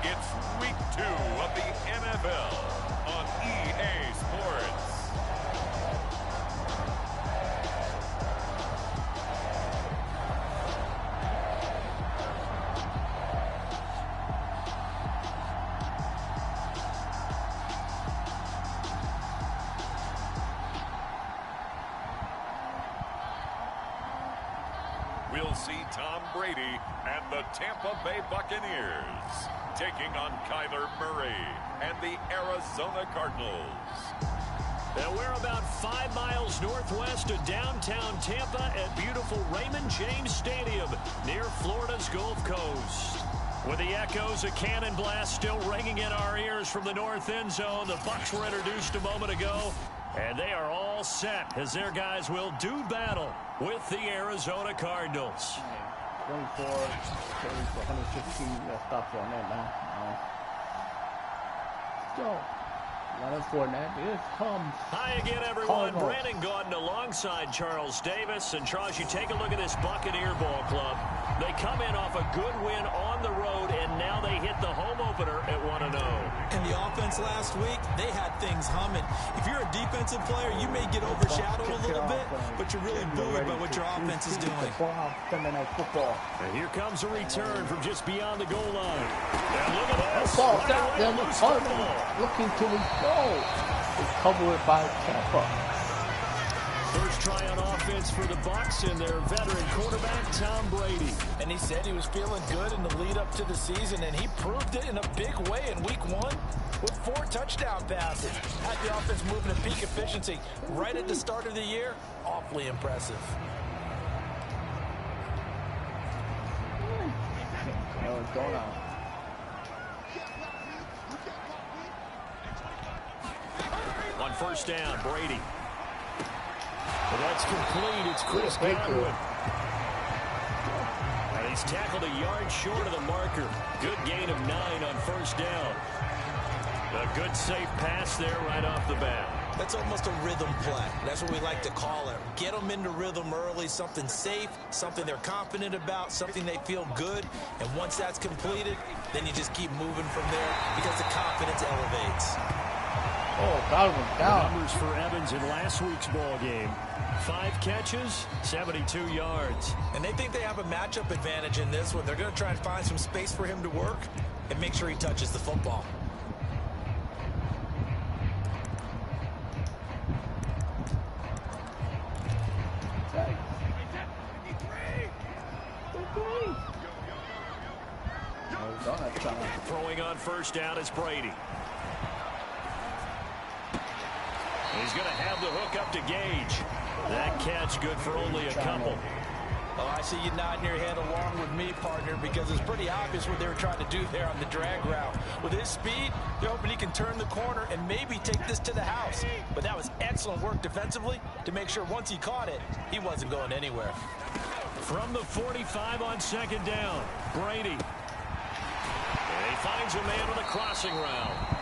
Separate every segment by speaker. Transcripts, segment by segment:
Speaker 1: It's week 2 of the NFL on EA Sports. We'll see Tom Brady and the Tampa Bay Buccaneers taking on Kyler Murray and the Arizona Cardinals.
Speaker 2: Now we're about 5 miles northwest of downtown Tampa at beautiful Raymond James Stadium near Florida's Gulf Coast. With the echoes of cannon blast still ringing in our ears from the north end zone, the Bucs were introduced a moment ago, and they are all set as their guys will do battle with the Arizona Cardinals.
Speaker 3: 24, 115 stops on that now. Go. Running for that. Here comes.
Speaker 2: Hi again, everyone.
Speaker 3: Cardinals.
Speaker 2: Brandon Gaudin alongside Charles Davis. And Charles, you take a look at this Buccaneer ball club. They come in off a good win on the road, and now they hit the home opener at 1-0.
Speaker 4: And the offense last week, they had things humming. If you're a defensive player, you may get overshadowed a little bit, but you're really buoyed by what your offense is doing.
Speaker 2: And here comes a return from just beyond the goal line. And look at this.
Speaker 3: Ball down there, the Cardinals looking to go. It's covered by Tampa.
Speaker 2: First try on offense for the Bucs and their veteran quarterback, Tom Brady.
Speaker 5: And he said he was feeling good in the lead up to the season, and he proved it in a big way in week 1 with 4 touchdown passes. Had the offense moving at peak efficiency right at the start of the year. Awfully impressive.
Speaker 3: Arizona.
Speaker 2: On first down, Brady. Well, that's complete. It's Chris Godwin. And he's tackled a yard short of the marker. Good gain of 9 on first down. A good safe pass there right off the bat.
Speaker 4: That's almost a rhythm play. That's what we like to call it. Get them into rhythm early, something safe, something they're confident about, something they feel good. And once that's completed, then you just keep moving from there because the confidence elevates.
Speaker 3: Oh, Godwin down.
Speaker 2: The numbers for Evans in last week's ball game. 5 catches, 72 yards.
Speaker 4: And they think they have a matchup advantage in this one. They're going to try and find some space for him to work and make sure he touches the football.
Speaker 2: Throwing on first down is Brady. He's going to have the hook up to Gage. That catch good for only a couple.
Speaker 5: Oh, I see you nodding your head along with me, partner, because it's pretty obvious what they were trying to do there on the drag route. With his speed, they're hoping he can turn the corner and maybe take this to the house. But that was excellent work defensively to make sure once he caught it, he wasn't going anywhere.
Speaker 2: From the 45 on second down, Brady. And he finds a man on the crossing route.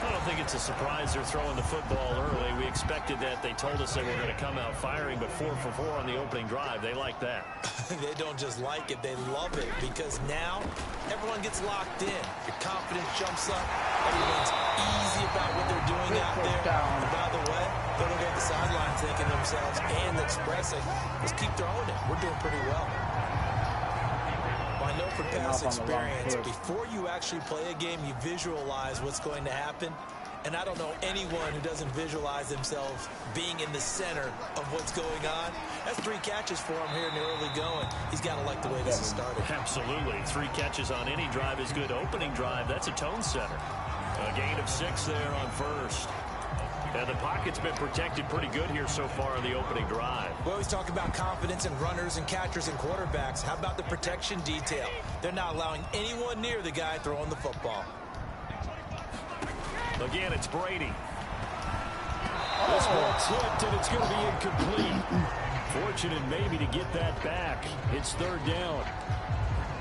Speaker 2: I don't think it's a surprise they're throwing the football early. We expected that. They told us they were going to come out firing, but 4 for 4 on the opening drive. They like that.
Speaker 4: They don't just like it, they love it, because now everyone gets locked in. Your confidence jumps up. Everyone's easy about what they're doing out there. And by the way, they're looking at the sidelines thinking to themselves and expressing, let's keep throwing it. We're doing pretty well. I know from past experience, before you actually play a game, you visualize what's going to happen. And I don't know anyone who doesn't visualize themselves being in the center of what's going on. That's 3 catches for him here in the early going. He's got to like the way this is started.
Speaker 2: Absolutely. 3 catches on any drive is good. Opening drive, that's a tone setter. A gain of 6 there on first. And the pocket's been protected pretty good here so far in the opening drive.
Speaker 4: We always talk about confidence in runners and catchers and quarterbacks. How about the protection detail? They're not allowing anyone near the guy throwing the football.
Speaker 2: Again, it's Brady. This ball's hit, and it's going to be incomplete. Fortunate maybe to get that back. It's third down.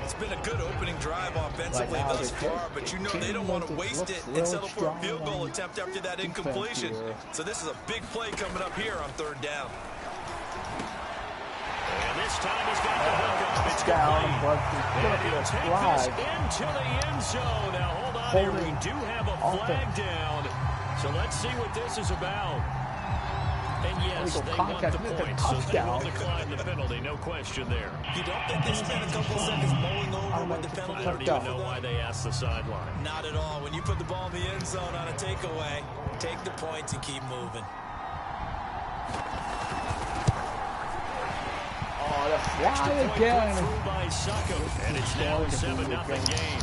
Speaker 4: It's been a good opening drive offensively thus far, but you know they don't want to waste it and settle for a field goal attempt after that incompletion. So this is a big play coming up here on third down.
Speaker 2: And this time he's got the hook up. It's
Speaker 3: touchdown, but it's going to be a flag.
Speaker 2: Into the end zone. Now, hold on here. We do have a flag down. So let's see what this is about. And yes, they want the point, so they will decline the penalty. No question there.
Speaker 4: You don't think they spent a couple seconds mulling over what the penalty?
Speaker 2: I don't even know why they asked the sideline.
Speaker 4: Not at all. When you put the ball in the end zone on a takeaway, take the points and keep moving.
Speaker 3: Oh, the fly again.
Speaker 2: Through by Succo, and it's now a 7-0 game.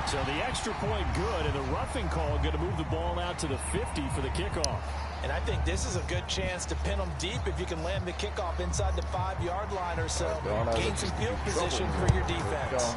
Speaker 2: So the extra point good, and the roughing call going to move the ball out to the 50 for the kickoff.
Speaker 5: And I think this is a good chance to pin them deep if you can land the kickoff inside the 5-yard line or so. Gain some field position for your defense.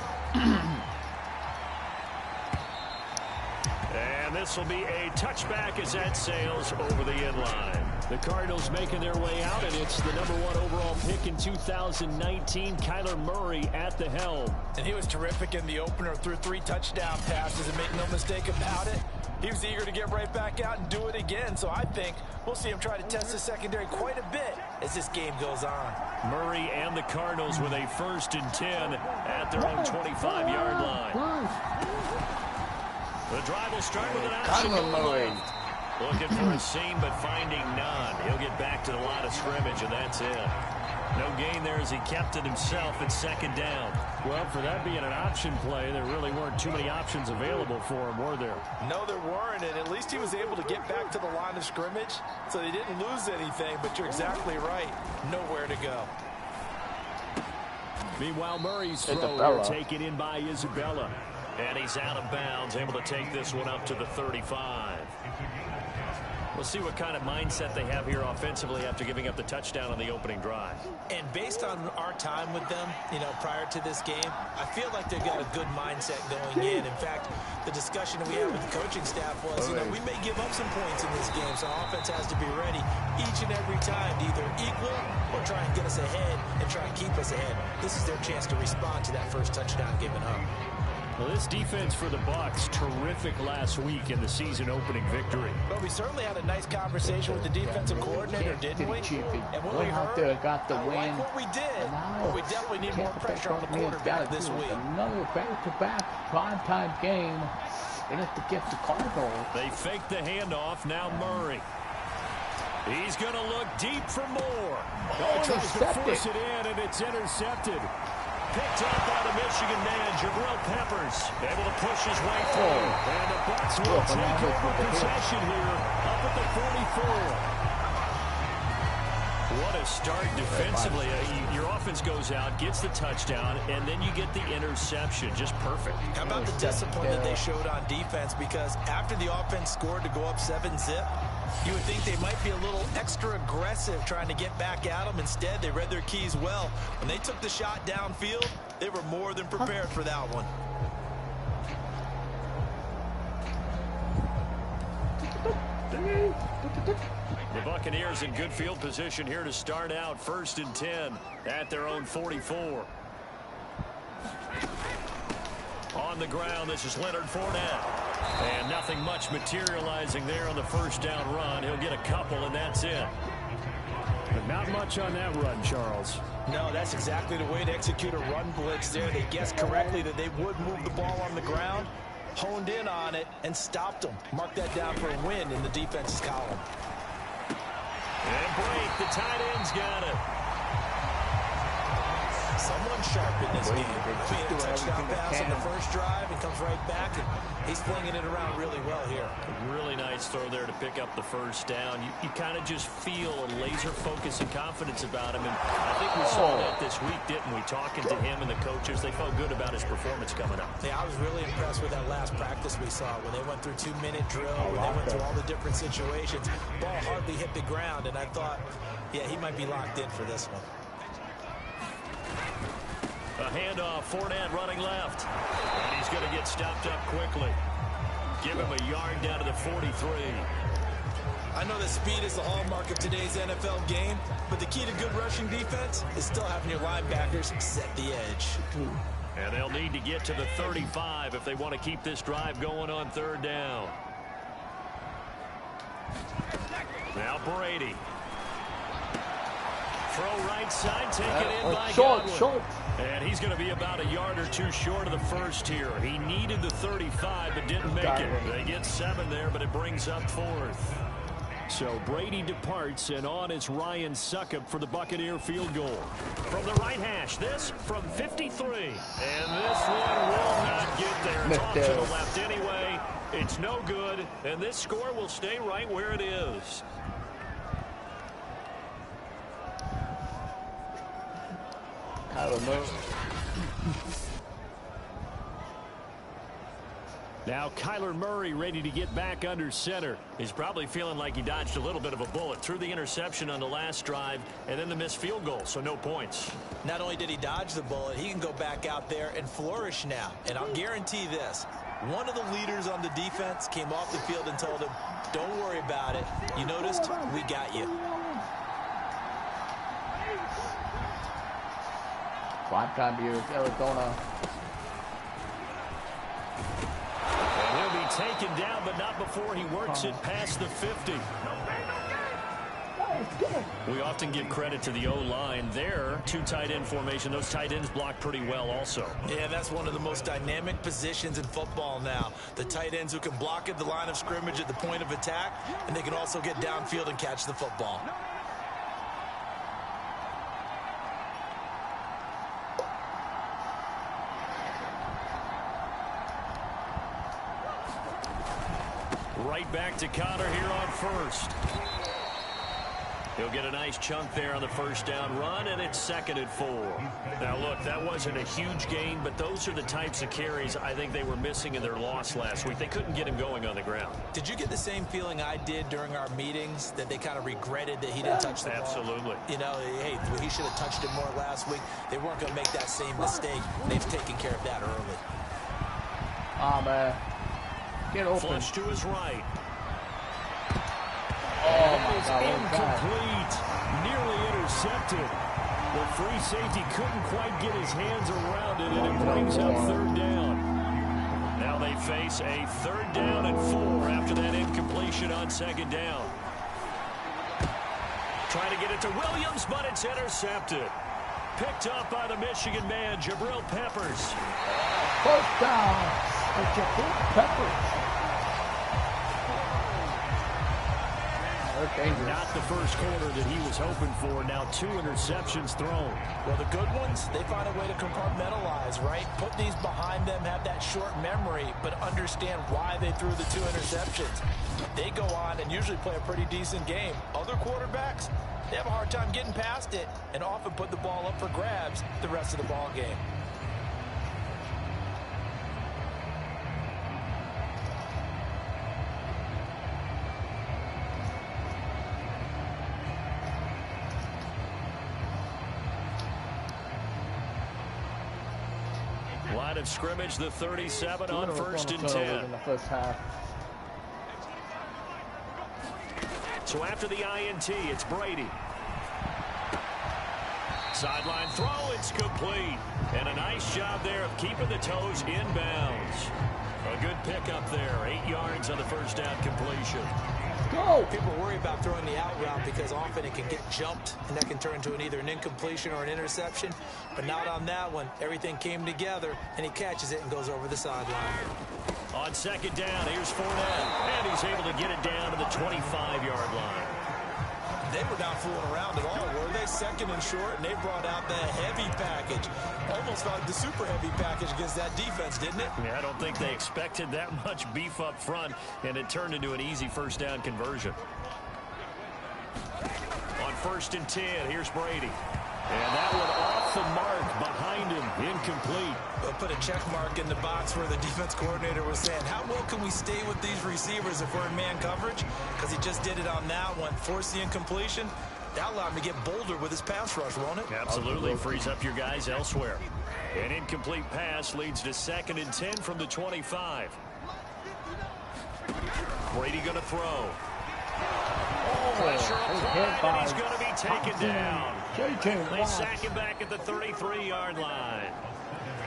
Speaker 2: And this will be a touchback as that sails over the end line. The Cardinals making their way out, and it's the #1 overall pick in 2019, Kyler Murray at the helm.
Speaker 5: And he was terrific in the opener, threw 3 touchdown passes, and make no mistake about it, he was eager to get right back out and do it again. So I think we'll see him try to test the secondary quite a bit as this game goes on.
Speaker 2: Murray and the Cardinals with a 1st and 10 at their own 25-yard line. The drive will start with an option. Looking for a seam, but finding none. He'll get back to the line of scrimmage, and that's it. No gain there as he kept it himself at 2nd down. Well, for that being an option play, there really weren't too many options available for him, were there?
Speaker 5: No, there weren't, and at least he was able to get back to the line of scrimmage, so they didn't lose anything, but you're exactly right. Nowhere to go.
Speaker 2: Meanwhile, Murray's throw taken in by Isabella. And he's out of bounds, able to take this one up to the 35. We'll see what kind of mindset they have here offensively after giving up the touchdown on the opening drive.
Speaker 4: And based on our time with them, prior to this game, I feel like they've got a good mindset going in. In fact, the discussion we had with the coaching staff was, we may give up some points in this game, so offense has to be ready each and every time to either equal or try and get us ahead and try and keep us ahead. This is their chance to respond to that first touchdown given up.
Speaker 2: Well, this defense for the Bucs, terrific last week in the season opening victory.
Speaker 5: Well, we certainly had a nice conversation with the defensive coordinator, didn't we? And when we heard,
Speaker 3: got the win.
Speaker 5: Like what we did, but we definitely need more pressure on the quarterback this week.
Speaker 3: Another back-to-back primetime game. They have to get the Cardinals.
Speaker 2: They fake the handoff. Now Murray. He's going to look deep for more. Tries to force it in, and it's intercepted. Picked up by the Michigan man, Jabril Peppers, able to push his way through. And the Bucs will take over possession here up at the 44. What a start defensively. Your offense goes out, gets the touchdown, and then you get the interception. Just perfect.
Speaker 5: How about the discipline that they showed on defense? Because after the offense scored to go up 7-zip, you would think they might be a little extra aggressive trying to get back at them. Instead, they read their keys well. When they took the shot downfield, they were more than prepared for that one.
Speaker 2: The Buccaneers in good field position here to start out 1st and 10 at their own 44. On the ground, this is Leonard Fournette. And nothing much materializing there on the 1st down run. He'll get a couple, and that's it. But not much on that run, Charles.
Speaker 5: No, that's exactly the way to execute a run blitz there. They guessed correctly that they would move the ball on the ground, honed in on it, and stopped them. Mark that down for a win in the defense's column.
Speaker 2: And break, the tight end's got it.
Speaker 5: Someone sharp in this game. A touchdown pass on the first drive and comes right back, and he's flinging it around really well here.
Speaker 2: Really nice throw there to pick up the 1st down. You kind of just feel a laser focus and confidence about him, and I think we saw that this week, didn't we? Talking to him and the coaches, they felt good about his performance coming up.
Speaker 5: Yeah, I was really impressed with that last practice we saw when they went through 2-minute drill, when they went through all the different situations. Ball hardly hit the ground, and I thought, yeah, he might be locked in for this one.
Speaker 2: A handoff, Fournette running left. And he's going to get stopped up quickly. Give him a yard down to the 43.
Speaker 5: I know that speed is the hallmark of today's NFL game, but the key to good rushing defense is still having your linebackers set the edge.
Speaker 2: And they'll need to get to the 35 if they want to keep this drive going on 3rd down. Now Brady. Throw right side, taken in by
Speaker 3: short.
Speaker 2: And he's going to be about a yard or two short of the first here. He needed the 35, but didn't make it. They get 7 there, but it brings up 4th. So Brady departs, and on is Ryan Succop for the Buccaneer field goal. From the right hash, this from 53. And this one will not get there. It's off to the left anyway. It's no good, and this score will stay right where it is. Now Kyler Murray ready to get back under center. He's probably feeling like he dodged a little bit of a bullet. Threw the interception on the last drive and then the missed field goal, so no points.
Speaker 4: Not only did he dodge the bullet, he can go back out there and flourish now. And I'll guarantee this. One of the leaders on the defense came off the field and told him, don't worry about it. You noticed? We got you.
Speaker 3: Five-time years, Arizona.
Speaker 2: And he'll be taken down, but not before he works it past the 50. We often give credit to the O-line there. 2 tight end formation. Those tight ends block pretty well also.
Speaker 4: Yeah, that's one of the most dynamic positions in football now. The tight ends who can block at the line of scrimmage at the point of attack, and they can also get downfield and catch the football.
Speaker 2: Right back to Connor here on first. He'll get a nice chunk there on the first down run, and it's 2nd and 4. Now, look, that wasn't a huge gain, but those are the types of carries I think they were missing in their loss last week. They couldn't get him going on the ground.
Speaker 4: Did you get the same feeling I did during our meetings, that they kind of regretted that he didn't touch the ball?
Speaker 2: Absolutely.
Speaker 4: You know, hey, he should have touched it more last week. They weren't going to make that same mistake. They've taken care of that early.
Speaker 3: Oh, man. Get open.
Speaker 2: Flush to his right.
Speaker 3: Oh, my God.
Speaker 2: Incomplete. Nearly intercepted. The free safety couldn't quite get his hands around it, and it brings up 3rd down. Now they face a 3rd down and 4 after that incompletion on 2nd down. Trying to get it to Williams, but it's intercepted. Picked up by the Michigan man, Jabril Peppers.
Speaker 3: 1st down. Jabril Peppers.
Speaker 2: Not the first quarter that he was hoping for. Now 2 interceptions thrown.
Speaker 4: Well, the good ones, they find a way to compartmentalize, right? Put these behind them, have that short memory, but understand why they threw the 2 interceptions. They go on and usually play a pretty decent game. Other quarterbacks, they have a hard time getting past it and often put the ball up for grabs the rest of the ball game.
Speaker 2: Line of scrimmage, the 37 on 1st and 10.
Speaker 3: In the first half.
Speaker 2: So after the INT, it's Brady. Sideline throw, it's complete. And a nice job there of keeping the toes inbounds. A good pickup there. 8 yards on the first down completion.
Speaker 3: Go!
Speaker 4: People worry about throwing the out route because often it can get jumped, and that can turn into either an incompletion or an interception. But not on that one. Everything came together, and he catches it and goes over the sideline.
Speaker 2: On 2nd down, here's Fournette. And he's able to get it down to the 25-yard line.
Speaker 4: They were not fooling around at all, were they? 2nd and short, and they brought out the heavy package. Almost like the super heavy package against that defense, didn't it?
Speaker 2: Yeah, I don't think they expected that much beef up front, and it turned into an easy first down conversion. On 1st and 10, here's Brady. And that one off the mark behind him, incomplete.
Speaker 4: We'll put a check mark in the box where the defense coordinator was saying, how well can we stay with these receivers if we're in man coverage? Because he just did it on that one. Force the incompletion. That allowed him to get bolder with his pass rush, won't it?
Speaker 2: Absolutely. Frees up your guys elsewhere. An incomplete pass leads to 2nd and 10 from the 25. Brady going to throw. Pressure applied, and he's going to be taken down. They sack him back at the 33-yard line.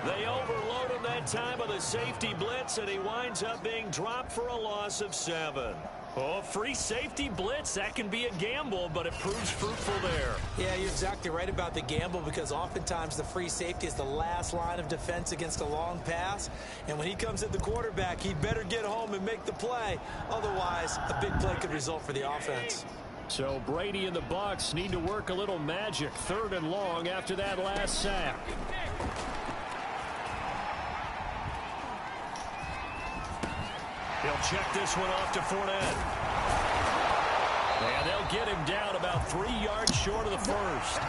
Speaker 2: They overload him that time with a safety blitz, and he winds up being dropped for a loss of 7. Oh, free safety blitz. That can be a gamble, but it proves fruitful there.
Speaker 5: Yeah, you're exactly right about the gamble because oftentimes the free safety is the last line of defense against a long pass. And when he comes at the quarterback, he'd better get home and make the play. Otherwise, a big play could result for the offense.
Speaker 2: So Brady and the Bucs need to work a little magic. 3rd and long after that last sack. He'll check this one off to Fournette. And they'll get him down about 3 yards short of the first.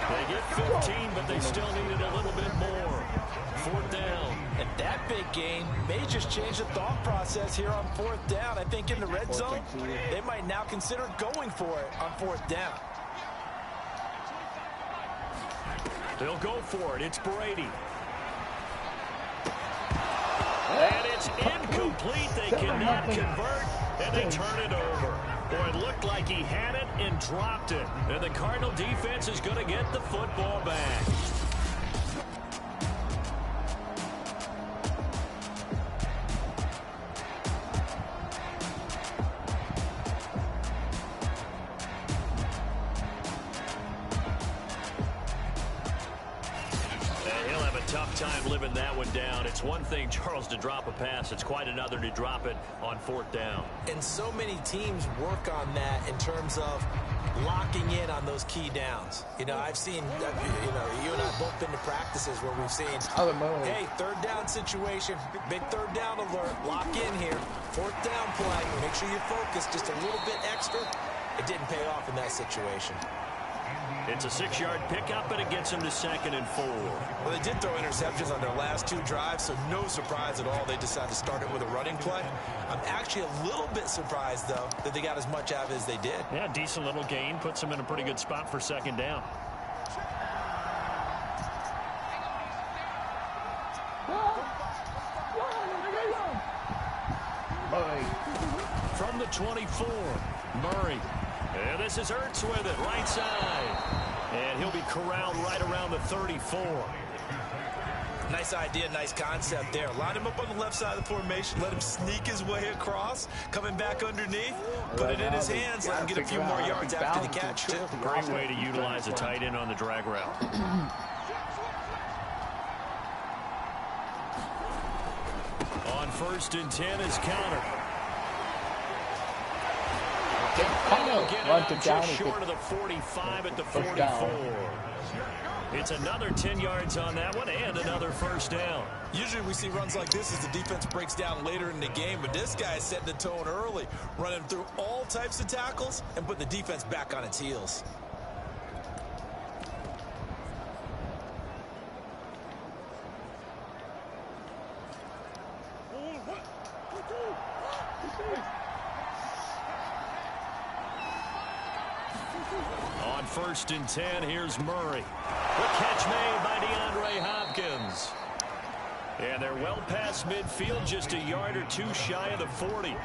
Speaker 2: They get 15, but they still needed a little bit more. 4th down.
Speaker 5: And that big gain may just change the thought process here on 4th down. I think in the red zone, they might now consider going for it on 4th down.
Speaker 2: They'll go for it. It's Brady. And it's incomplete. They cannot convert, and they turn it over. Boy, it looked like he had it and dropped it. And the Cardinal defense is going to get the football back. Tough time living that one down. It's one thing, Charles, to drop a pass. It's quite another to drop it on 4th down.
Speaker 5: And so many teams work on that in terms of locking in on those key downs. You know, I've seen, you and I both been to practices where we've seen, hey, 3rd down situation, big 3rd down alert, lock in here, 4th down play, make sure you focus just a little bit extra. It didn't pay off in that situation.
Speaker 2: It's a 6-yard pickup, and it gets them to 2nd and 4.
Speaker 5: Well, they did throw interceptions on their last 2 drives, so no surprise at all they decided to start it with a running play. I'm actually a little bit surprised, though, that they got as much out of it as they did.
Speaker 2: Yeah, decent little gain. Puts them in a pretty good spot for 2nd down. From the 24, Murray. And this is Ertz with it, right side. And he'll be corralled right around the 34.
Speaker 5: Nice idea, nice concept there. Line him up on the left side of the formation, let him sneak his way across, coming back underneath, put it in his hands, let him get a few more yards after the catch, too.
Speaker 2: Great way to utilize a tight end on the drag route. On 1st and 10 is counter. Get it just short of the 45 at the 44. It's another 10 yards on that one and another 1st down.
Speaker 5: Usually we see runs like this as the defense breaks down later in the game, but this guy is setting the tone early, running through all types of tackles and put the defense back on its heels.
Speaker 2: On 1st and 10, here's Murray. The catch made by DeAndre Hopkins. And they're well past midfield, just a yard or 2 shy of the 40.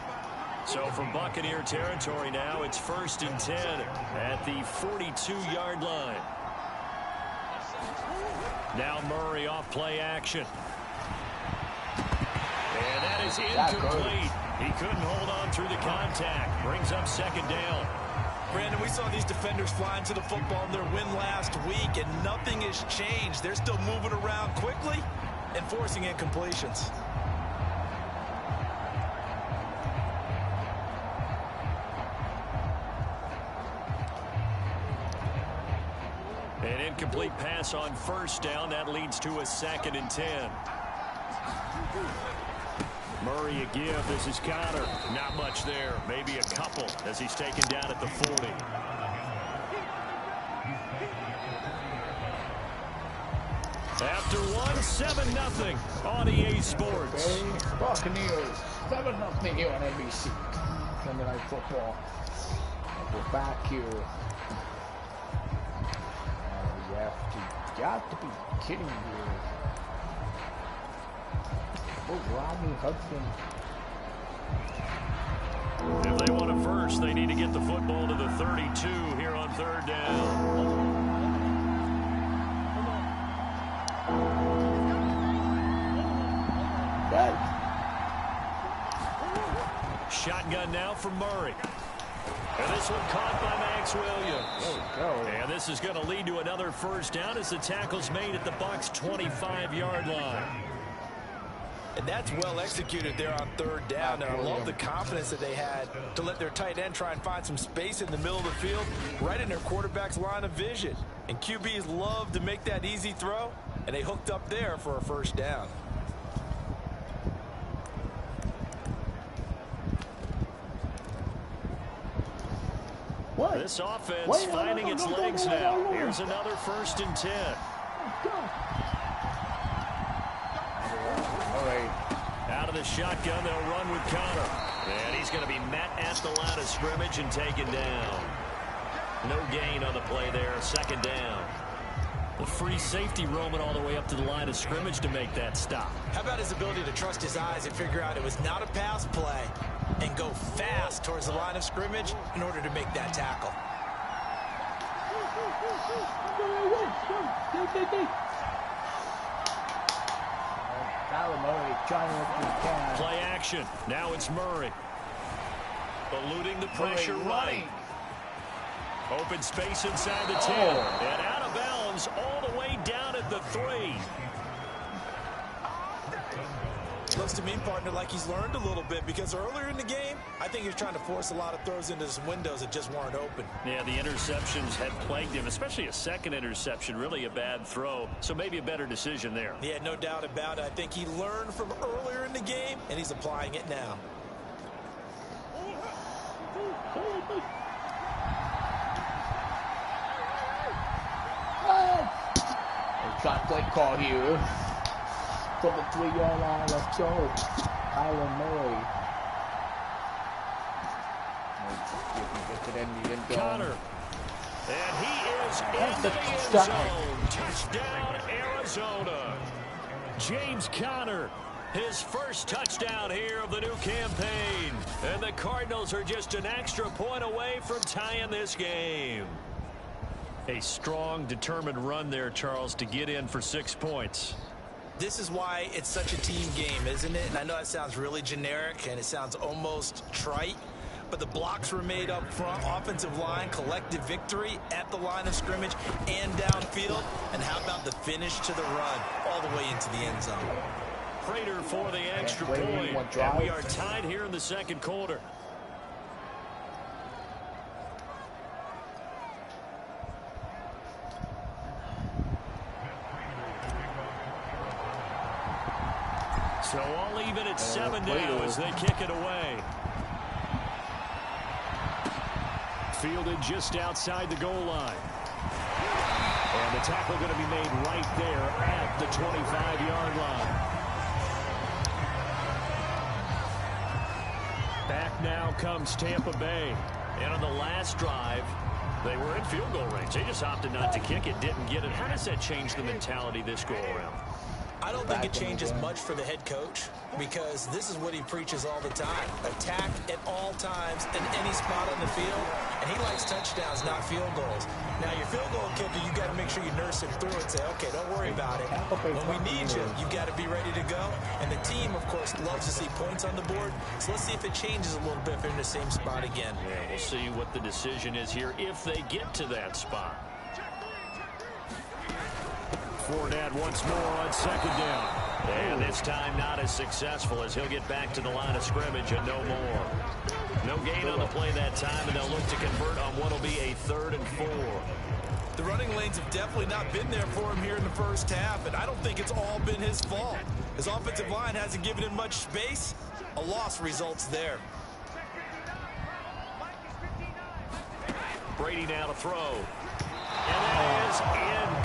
Speaker 2: So from Buccaneer territory now, it's 1st and 10 at the 42-yard line. Now Murray off play action. And that is incomplete. He couldn't hold on through the contact. Brings up 2nd down.
Speaker 5: Brandon, we saw these defenders flying to the football in their win last week, and nothing has changed. They're still moving around quickly and forcing incompletions.
Speaker 2: An incomplete pass on 1st down. That leads to a 2nd and 10. Murray a give. This is Connor. Not much there. Maybe a couple as he's taken down at the 40. After one, 7-0 on EA Sports.
Speaker 3: Buccaneers, 7-0 here on NBC. Sunday Night Football. We're back here. You got to be kidding me. Oh, Rodney Hudson.
Speaker 2: If they want a first, they need to get the football to the 32 here on 3rd down. shotgun now from Murray. And this one caught by Max Williams. And this is going to lead to another first down as the tackle's made at the Bucs' 25-yard line.
Speaker 5: And that's well executed there on third down. And I love the confidence that they had to let their tight end try and find some space in the middle of the field, right in their quarterback's line of vision. And QBs love to make that easy throw, and they hooked up there for a first down.
Speaker 3: What?
Speaker 2: This offense finding its legs now. Here's another 1st and 10. Out of the shotgun, they'll run with Connor. And he's going to be met at the line of scrimmage and taken down. No gain on the play there, 2nd down. The free safety roaming all the way up to the line of scrimmage to make that stop.
Speaker 5: How about his ability to trust his eyes and figure out it was not a pass play and go fast towards the line of scrimmage in order to make that tackle.
Speaker 2: Play action. Now it's Murray. Eluding the pressure running. Open space inside the 10. And out of bounds all the way down at the 3.
Speaker 5: Looks to me, partner, like he's learned a little bit, because earlier in the game, I think he was trying to force a lot of throws into some windows that just weren't open.
Speaker 2: Yeah, the interceptions had plagued him, especially a second interception, really a bad throw. So maybe a better decision there.
Speaker 5: Yeah, no doubt about it. I think he learned from earlier in the game, and he's applying it now.
Speaker 3: Shot play call here. From the 3-yard line, let's go. Kyler Murray.
Speaker 2: Connor. And he is in the end zone. Touchdown, Arizona. James Conner, his first touchdown here of the new campaign. And the Cardinals are just an extra point away from tying this game. A strong, determined run there, Charles, to get in for 6 points.
Speaker 5: This is why it's such a team game, isn't it? And I know that sounds really generic and it sounds almost trite, but the blocks were made up front, offensive line, collective victory at the line of scrimmage and downfield. And how about the finish to the run all the way into the end zone?
Speaker 2: Prater for the extra point. And we are tied here in the 2nd quarter. So all even at 7 now as they kick it away. Fielded just outside the goal line. And the tackle going to be made right there at the 25-yard line. Back now comes Tampa Bay. And on the last drive, they were in field goal range. They just opted not to kick it, didn't get it. How does that change the mentality this go around?
Speaker 5: I don't think it changes much for the head coach, because this is what he preaches all the time. Attack at all times in any spot on the field, and he likes touchdowns, not field goals. Now, your field goal kicker, you got to make sure you nurse him through and say, okay, don't worry about it. When we need you, you've got to be ready to go. And the team, of course, loves to see points on the board. So let's see if it changes a little bit if they're in the same spot again.
Speaker 2: Yeah, we'll see what the decision is here if they get to that spot. Fournette once more on 2nd down. And this time not as successful as he'll get back to the line of scrimmage and no more. No gain on the play that time, and they'll look to convert on what will be a 3rd and 4.
Speaker 5: The running lanes have definitely not been there for him here in the first half, and I don't think it's all been his fault. His offensive line hasn't given him much space. A loss results there.
Speaker 2: Brady now to throw. And that is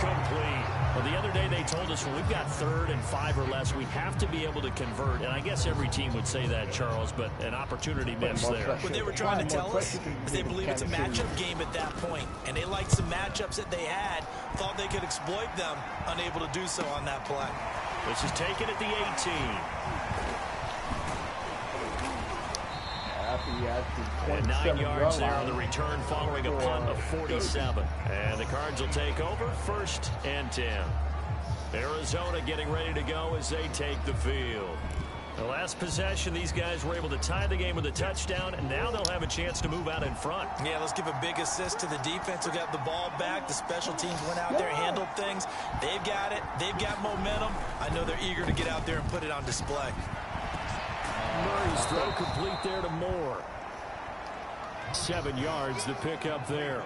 Speaker 2: incomplete. Well, the other day they told us when we've got 3rd and 5 or less, we have to be able to convert. And I guess every team would say that, Charles, but an opportunity missed there.
Speaker 5: What they were trying to tell us is they believe it's a matchup game at that point. And they liked some matchups that they had, thought they could exploit them, unable to do so on that play.
Speaker 2: This is taken at the 18. And 9 yards there on the return following a punt of 47. And the Cards will take over 1st and 10. Arizona getting ready to go as they take the field. The last possession, these guys were able to tie the game with a touchdown, and now they'll have a chance to move out in front.
Speaker 5: Yeah, let's give a big assist to the defense who got the ball back. The special teams went out there, handled things. They've got it. They've got momentum. I know they're eager to get out there and put it on display.
Speaker 2: Murray's throw complete there to Moore. 7 yards to pick up there.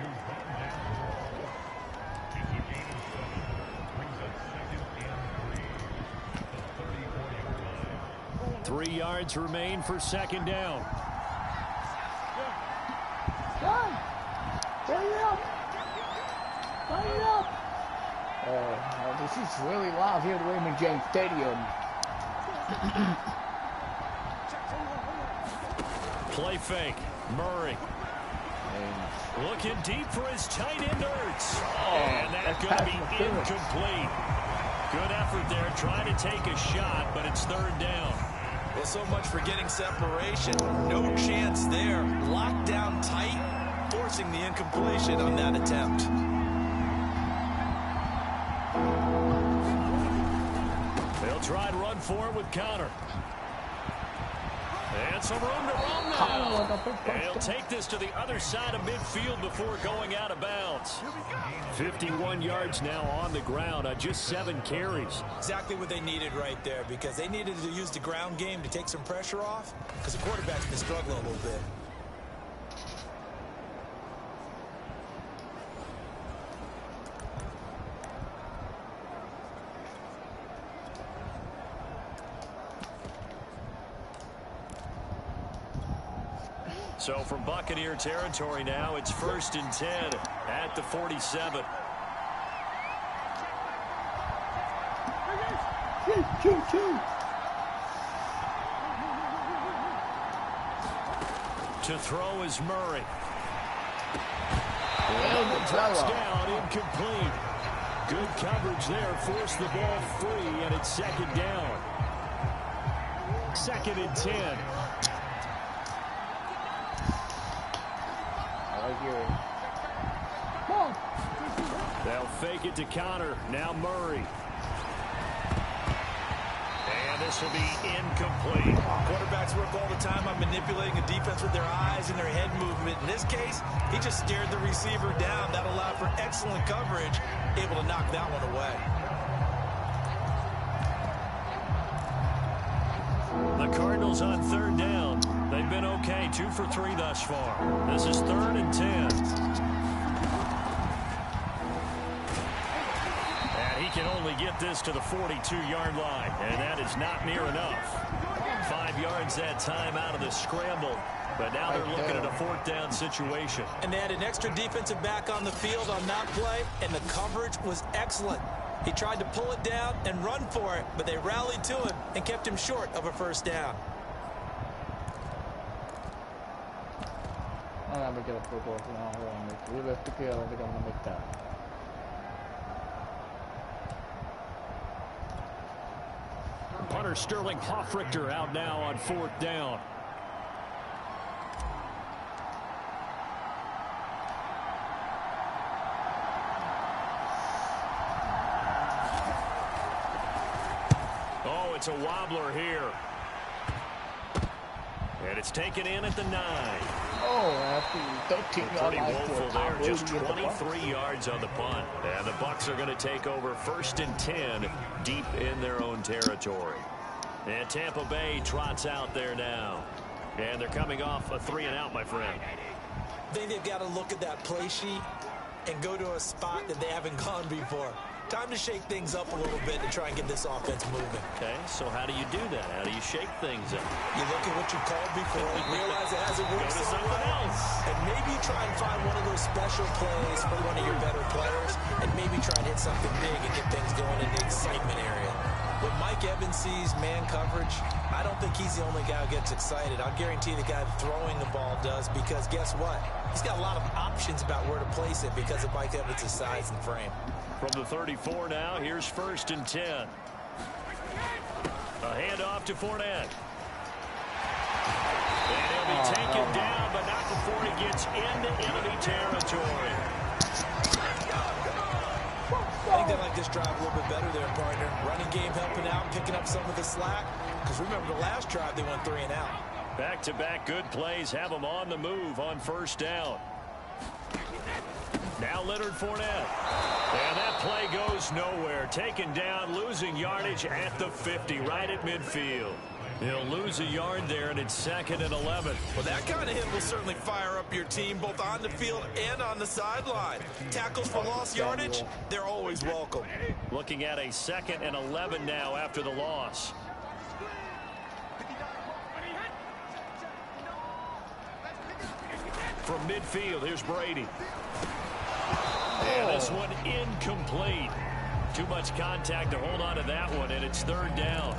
Speaker 2: Three yards remain for second down.
Speaker 3: This is really loud here at Raymond James Stadium.
Speaker 2: Play fake. Murray. Looking deep for his tight end Ertz. And that's going to be incomplete. Good effort there trying to take a shot, but it's third down.
Speaker 5: Well, so much for getting separation. No chance there. Locked down tight, forcing the incompletion on that attempt.
Speaker 2: They'll try and run for it with Connor. And some room to run now. And he'll take this to the other side of midfield before going out of bounds. 51 yards now on the ground on just 7 carries.
Speaker 5: Exactly what they needed right there, because they needed to use the ground game to take some pressure off, because the quarterback's been struggling a little bit.
Speaker 2: So from Buccaneer territory now, it's 1st and 10 at the 47. To throw is Murray. Touchdown, incomplete. Good coverage there, forced the ball free, and it's second down. 2nd and 10. They'll fake it to Connor. Now Murray. And this will be incomplete.
Speaker 5: Quarterbacks work all the time on manipulating a defense with their eyes and their head movement. In this case, he just stared the receiver down. That allowed for excellent coverage, able to knock that one
Speaker 2: away. The Cardinals on third down. They've been okay, 2 for 3 thus far. This is 3rd and 10. Can only get this to the 42-yard line, and that is not near enough. 5 yards that time out of the scramble, but now they're looking at a 4th down situation.
Speaker 5: And they had an extra defensive back on the field on that play, and the coverage was excellent. He tried to pull it down and run for it, but they rallied to him and kept him short of a 1st down.
Speaker 2: Punter Sterling Hoffrichter out now on 4th down. Oh, it's a wobbler here. And it's taken in at the 9. Pretty woeful there. Just 23 yards on the punt. And the Bucs are going to take over 1st and 10 deep in their own territory. And Tampa Bay trots out there now. And they're coming off a 3-and-out, my friend.
Speaker 5: I think they've got to look at that play sheet and go to a spot that they haven't gone before. Time to shake things up a little bit to try and get this offense moving.
Speaker 2: Okay, so how do you do that? How do you shake things up?
Speaker 5: You look at what you called before, realize it hasn't worked
Speaker 2: Go to
Speaker 5: so
Speaker 2: something
Speaker 5: well,
Speaker 2: else.
Speaker 5: and maybe try and find one of those special plays for one of your better players, and maybe try and hit something big and get things going in the excitement area. When Mike Evans sees man coverage, I don't think he's the only guy who gets excited. I'll guarantee the guy throwing the ball does, because guess what? He's got a lot of options about where to place it because of Mike Evans' size and frame.
Speaker 2: From the 34 now, here's 1st and 10. A handoff to Fournette. And he'll be taken down, but not before he gets into enemy territory.
Speaker 5: I think they like this drive a little bit better there, partner. Running game helping out, picking up some of the slack. Because remember, the last drive, they went 3 and out.
Speaker 2: Back-to-back good plays have them on the move on first down. Now Leonard Fournette. And that play goes nowhere. Taken down, losing yardage at the 50, right at midfield. He'll lose a yard there, and it's 2nd and 11.
Speaker 5: Well, that kind of hit will certainly fire up your team, both on the field and on the sideline. Tackles for lost yardage, they're always welcome.
Speaker 2: Looking at a 2nd and 11 now after the loss. From midfield, here's Brady. And this one incomplete. Too much contact to hold on to that one, and it's 3rd down.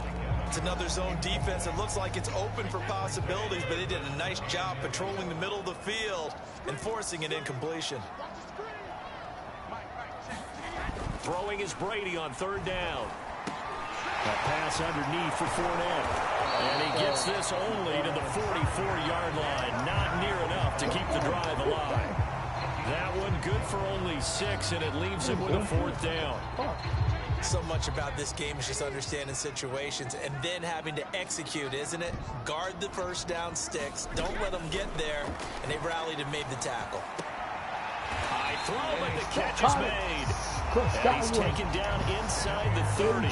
Speaker 5: It's another zone defense. It looks like it's open for possibilities, but they did a nice job patrolling the middle of the field and forcing an incompletion.
Speaker 2: Throwing is Brady on 3rd down. A pass underneath for Fournette. And he gets this only to the 44-yard line. Not near enough to keep the drive alive. That one good for only 6, and it leaves him with a 4th down.
Speaker 5: So much about this game is just understanding situations and then having to execute, isn't it? Guard the first down sticks. Don't let them get there. And they rallied and made the tackle.
Speaker 2: I throw him, and the catch is made. And he's taken down inside the 30.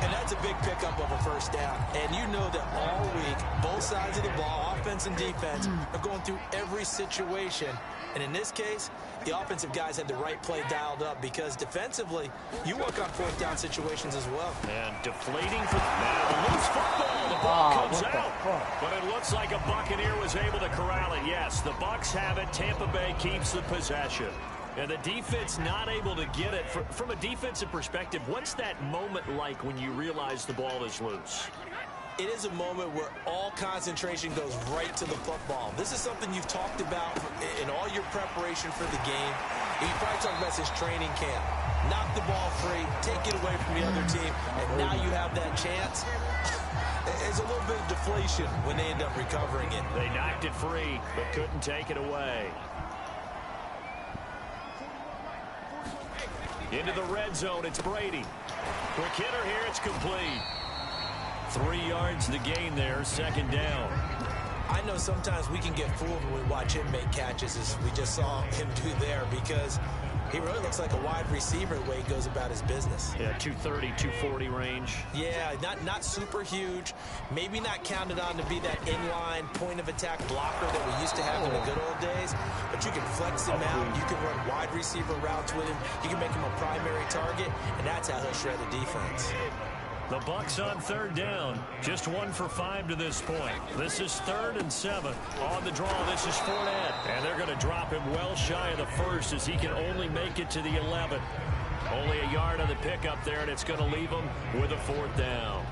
Speaker 5: And that's a big pickup of a first down. And you know that all week, both sides of the ball, offense and defense, are going through every situation. And in this case, the offensive guys had the right play dialed up because defensively, you work on 4th down situations as well.
Speaker 2: And deflating for now, loose football. The ball comes out. But it looks like a Buccaneer was able to corral it. Yes, the Bucs have it. Tampa Bay keeps the possession. And the defense not able to get it. From a defensive perspective, what's that moment like when you realize the ball is loose?
Speaker 5: It is a moment where all concentration goes right to the football. This is something you've talked about in all your preparation for the game. And you probably talked about since training camp. Knock the ball free, take it away from the other team, and now you have that chance. There's a little bit of deflation when they end up recovering it.
Speaker 2: They knocked it free, but couldn't take it away. Into the red zone, it's Brady. Quick hitter here, it's complete. 3 yards to gain there, 2nd down.
Speaker 5: I know sometimes we can get fooled when we watch him make catches, as we just saw him do there, because he really looks like a wide receiver the way he goes about his business.
Speaker 2: Yeah, 230, 240 range.
Speaker 5: Yeah, not super huge. Maybe not counted on to be that inline point-of-attack blocker that we used to have in the good old days, but you can flex him out. You can run wide receiver routes with him. You can make him a primary target, and that's how he'll shred a defense.
Speaker 2: The Bucs on 3rd down. Just 1 for 5 to this point. This is 3rd and 7. On the draw, this is Fournette. And they're going to drop him well shy of the 1st as he can only make it to the 11. Only a yard on the pickup there, and it's going to leave him with a 4th down.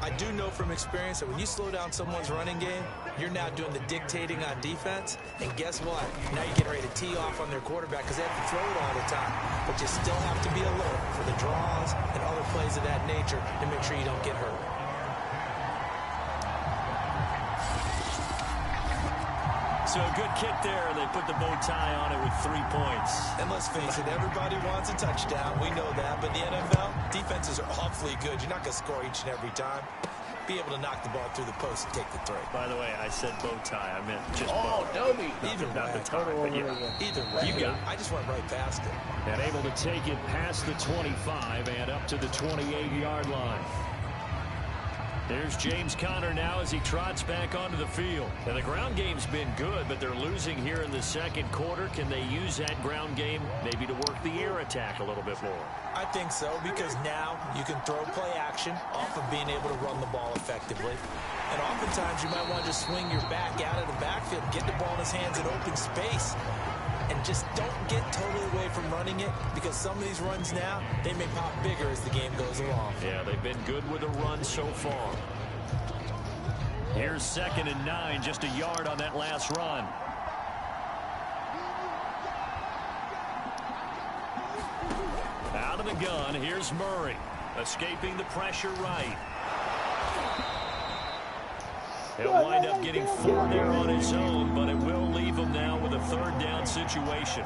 Speaker 5: I do know from experience that when you slow down someone's running game, you're now doing the dictating on defense. And guess what? Now you're getting ready to tee off on their quarterback because they have to throw it all the time. But you still have to be alert for the draws and other plays of that nature to make sure you don't get hurt.
Speaker 2: So a good kick there. They put the bow tie on it with 3 points.
Speaker 5: And let's face it, everybody wants a touchdown. We know that. But in the NFL, defenses are awfully good. You're not going to score each and every time. Be able to knock the ball through the post and take the throw.
Speaker 2: By the way, I said bow tie. I meant just
Speaker 3: bow.
Speaker 2: Either
Speaker 5: way.
Speaker 2: The tie, but yeah.
Speaker 5: Either way.
Speaker 2: You got it.
Speaker 5: I just went right past it.
Speaker 2: And able to take it past the 25 and up to the 28-yard line. There's James Conner now as he trots back onto the field. And the ground game's been good, but they're losing here in the 2nd quarter. Can they use that ground game maybe to work the air attack a little bit more?
Speaker 5: I think so, because now you can throw play action off of being able to run the ball effectively. And oftentimes you might want to just swing your back out of the backfield, get the ball in his hands in open space. And just don't get totally away from running it, because some of these runs now, they may pop bigger as the game goes along.
Speaker 2: Yeah, they've been good with the run so far. Here's 2nd and 9, just a yard on that last run. Out of the gun, here's Murray, escaping the pressure right. He'll wind up getting 4 there on his own, but it will leave him now with a 3rd down situation.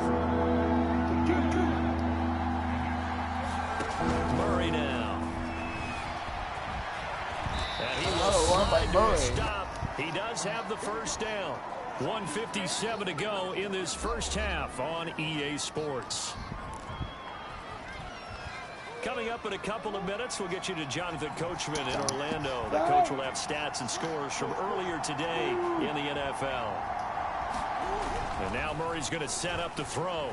Speaker 2: Murray now. And he will
Speaker 3: Another one by
Speaker 2: slide to a
Speaker 3: Murray.
Speaker 2: stop. He does have the first down. 1:57 to go in this first half on EA Sports. Coming up in a couple of minutes, we'll get you to Jonathan Coachman in Orlando. The coach will have stats and scores from earlier today in the NFL. And now Murray's going to set up the throw.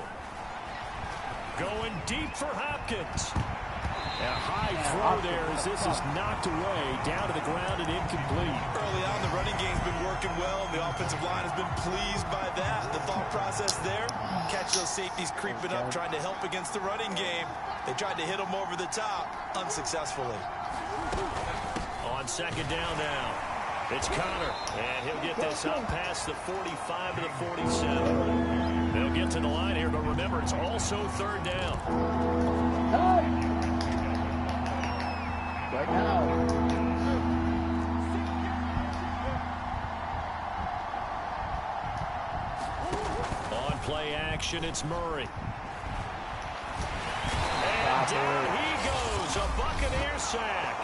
Speaker 2: Going deep for Hopkins. A high throw there as this is knocked away, down to the ground and incomplete.
Speaker 4: Early on, the running game's been working well, and the offensive line has been pleased by that. The thought process there, catch those safeties creeping up, trying to help against the running game. They tried to hit them over the top, unsuccessfully.
Speaker 2: On second down now, it's Connor, and he'll get this up past the 45 to the 47. They'll get to the line here, but remember, it's also third down.
Speaker 3: Right now.
Speaker 2: On play action, it's Murray. And down he goes, a Buccaneer sack.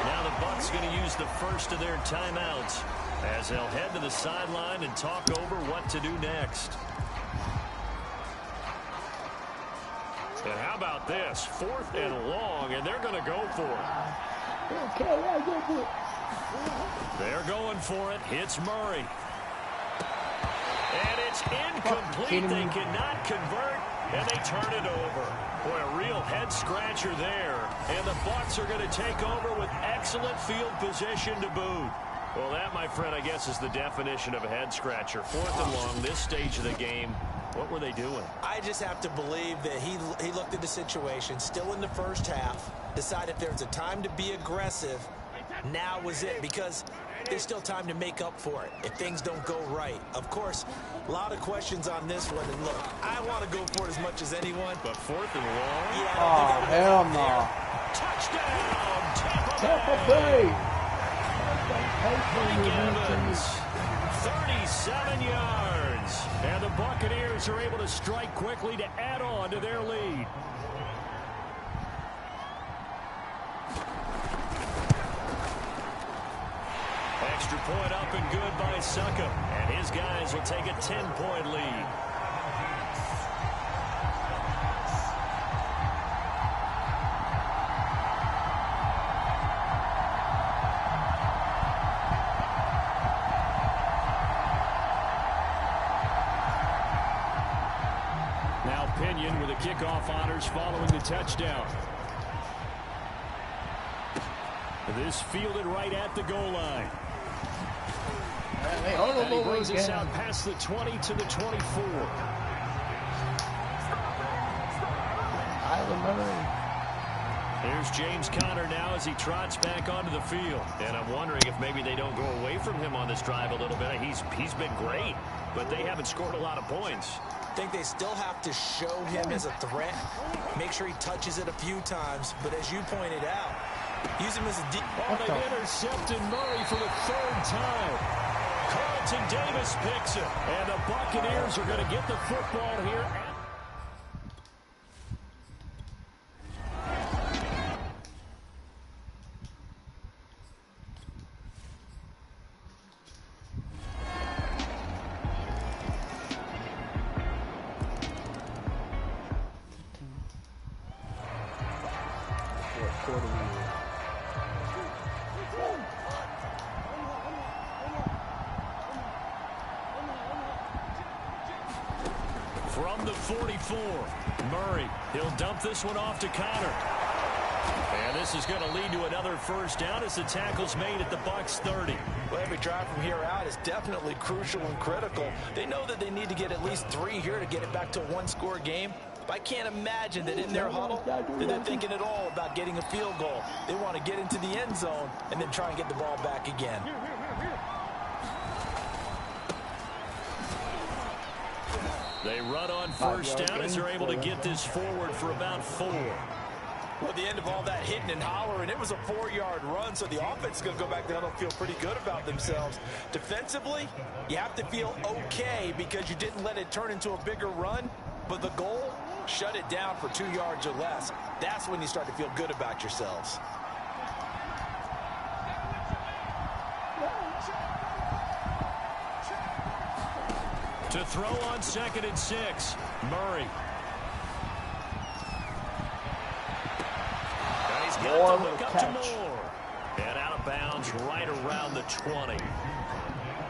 Speaker 2: Now the Bucs going to use the first of their timeouts as they'll head to the sideline and talk over what to do next. And how about this? 4th and long, and they're going to go for it. They're going for it. It's Murray. And it's incomplete. They cannot convert, and they turn it over. Boy, a real head-scratcher there. And the Bucs are going to take over with excellent field position to boot. Well, that, my friend, I guess is the definition of a head-scratcher. 4th and long, this stage of the game. What were they doing?
Speaker 5: I just have to believe that he looked at the situation, still in the first half, decided if there's a time to be aggressive, now was it, because there's still time to make up for it if things don't go right. Of course, a lot of questions on this one, and look, I want to go for it as much as anyone.
Speaker 2: But 4th and long?
Speaker 3: Oh,
Speaker 5: Yeah,
Speaker 3: hell no.
Speaker 2: Touchdown,
Speaker 3: Tampa Bay.
Speaker 2: Mike Evans, 37 yards. And the Buccaneers are able to strike quickly to add on to their lead. Extra point up and good by Suckup. And his guys will take a 10-point lead. Pinion with the kickoff honors following the touchdown. This fielded right at the goal line. And he brings us out past the 20 to the 24. Here's James Conner now as he trots back onto the field. And I'm wondering if maybe they don't go away from him on this drive a little bit. He's been great, but they haven't scored a lot of points.
Speaker 5: I think they still have to show him as a threat. Make sure he touches it a few times. But as you pointed out, use him as a deep.
Speaker 2: Oh, they've intercepted Murray for the 3rd time. Carlton Davis picks it. And the Buccaneers are going to get the football here. From the 44, Murray. He'll dump this one off to Connor. And this is going to lead to another first down as the tackle's made at the Bucs 30.
Speaker 5: Well, every drive from here out is definitely crucial and critical. They know that they need to get at least 3 here to get it back to a one-score game. But I can't imagine that in their huddle that they're thinking at all about getting a field goal. They want to get into the end zone and then try and get the ball back again.
Speaker 2: They run on first down as they're able to get this forward for about 4.
Speaker 5: Well, at the end of all that hitting and hollering, it was a 4-yard run, so the offense is going to go back down and feel pretty good about themselves. Defensively, you have to feel okay because you didn't let it turn into a bigger run, but the goal, shut it down for 2 yards or less. That's when you start to feel good about yourselves.
Speaker 2: To throw on 2nd and 6, Murray. And he's got to look up to Moore. And out of bounds right around the 20.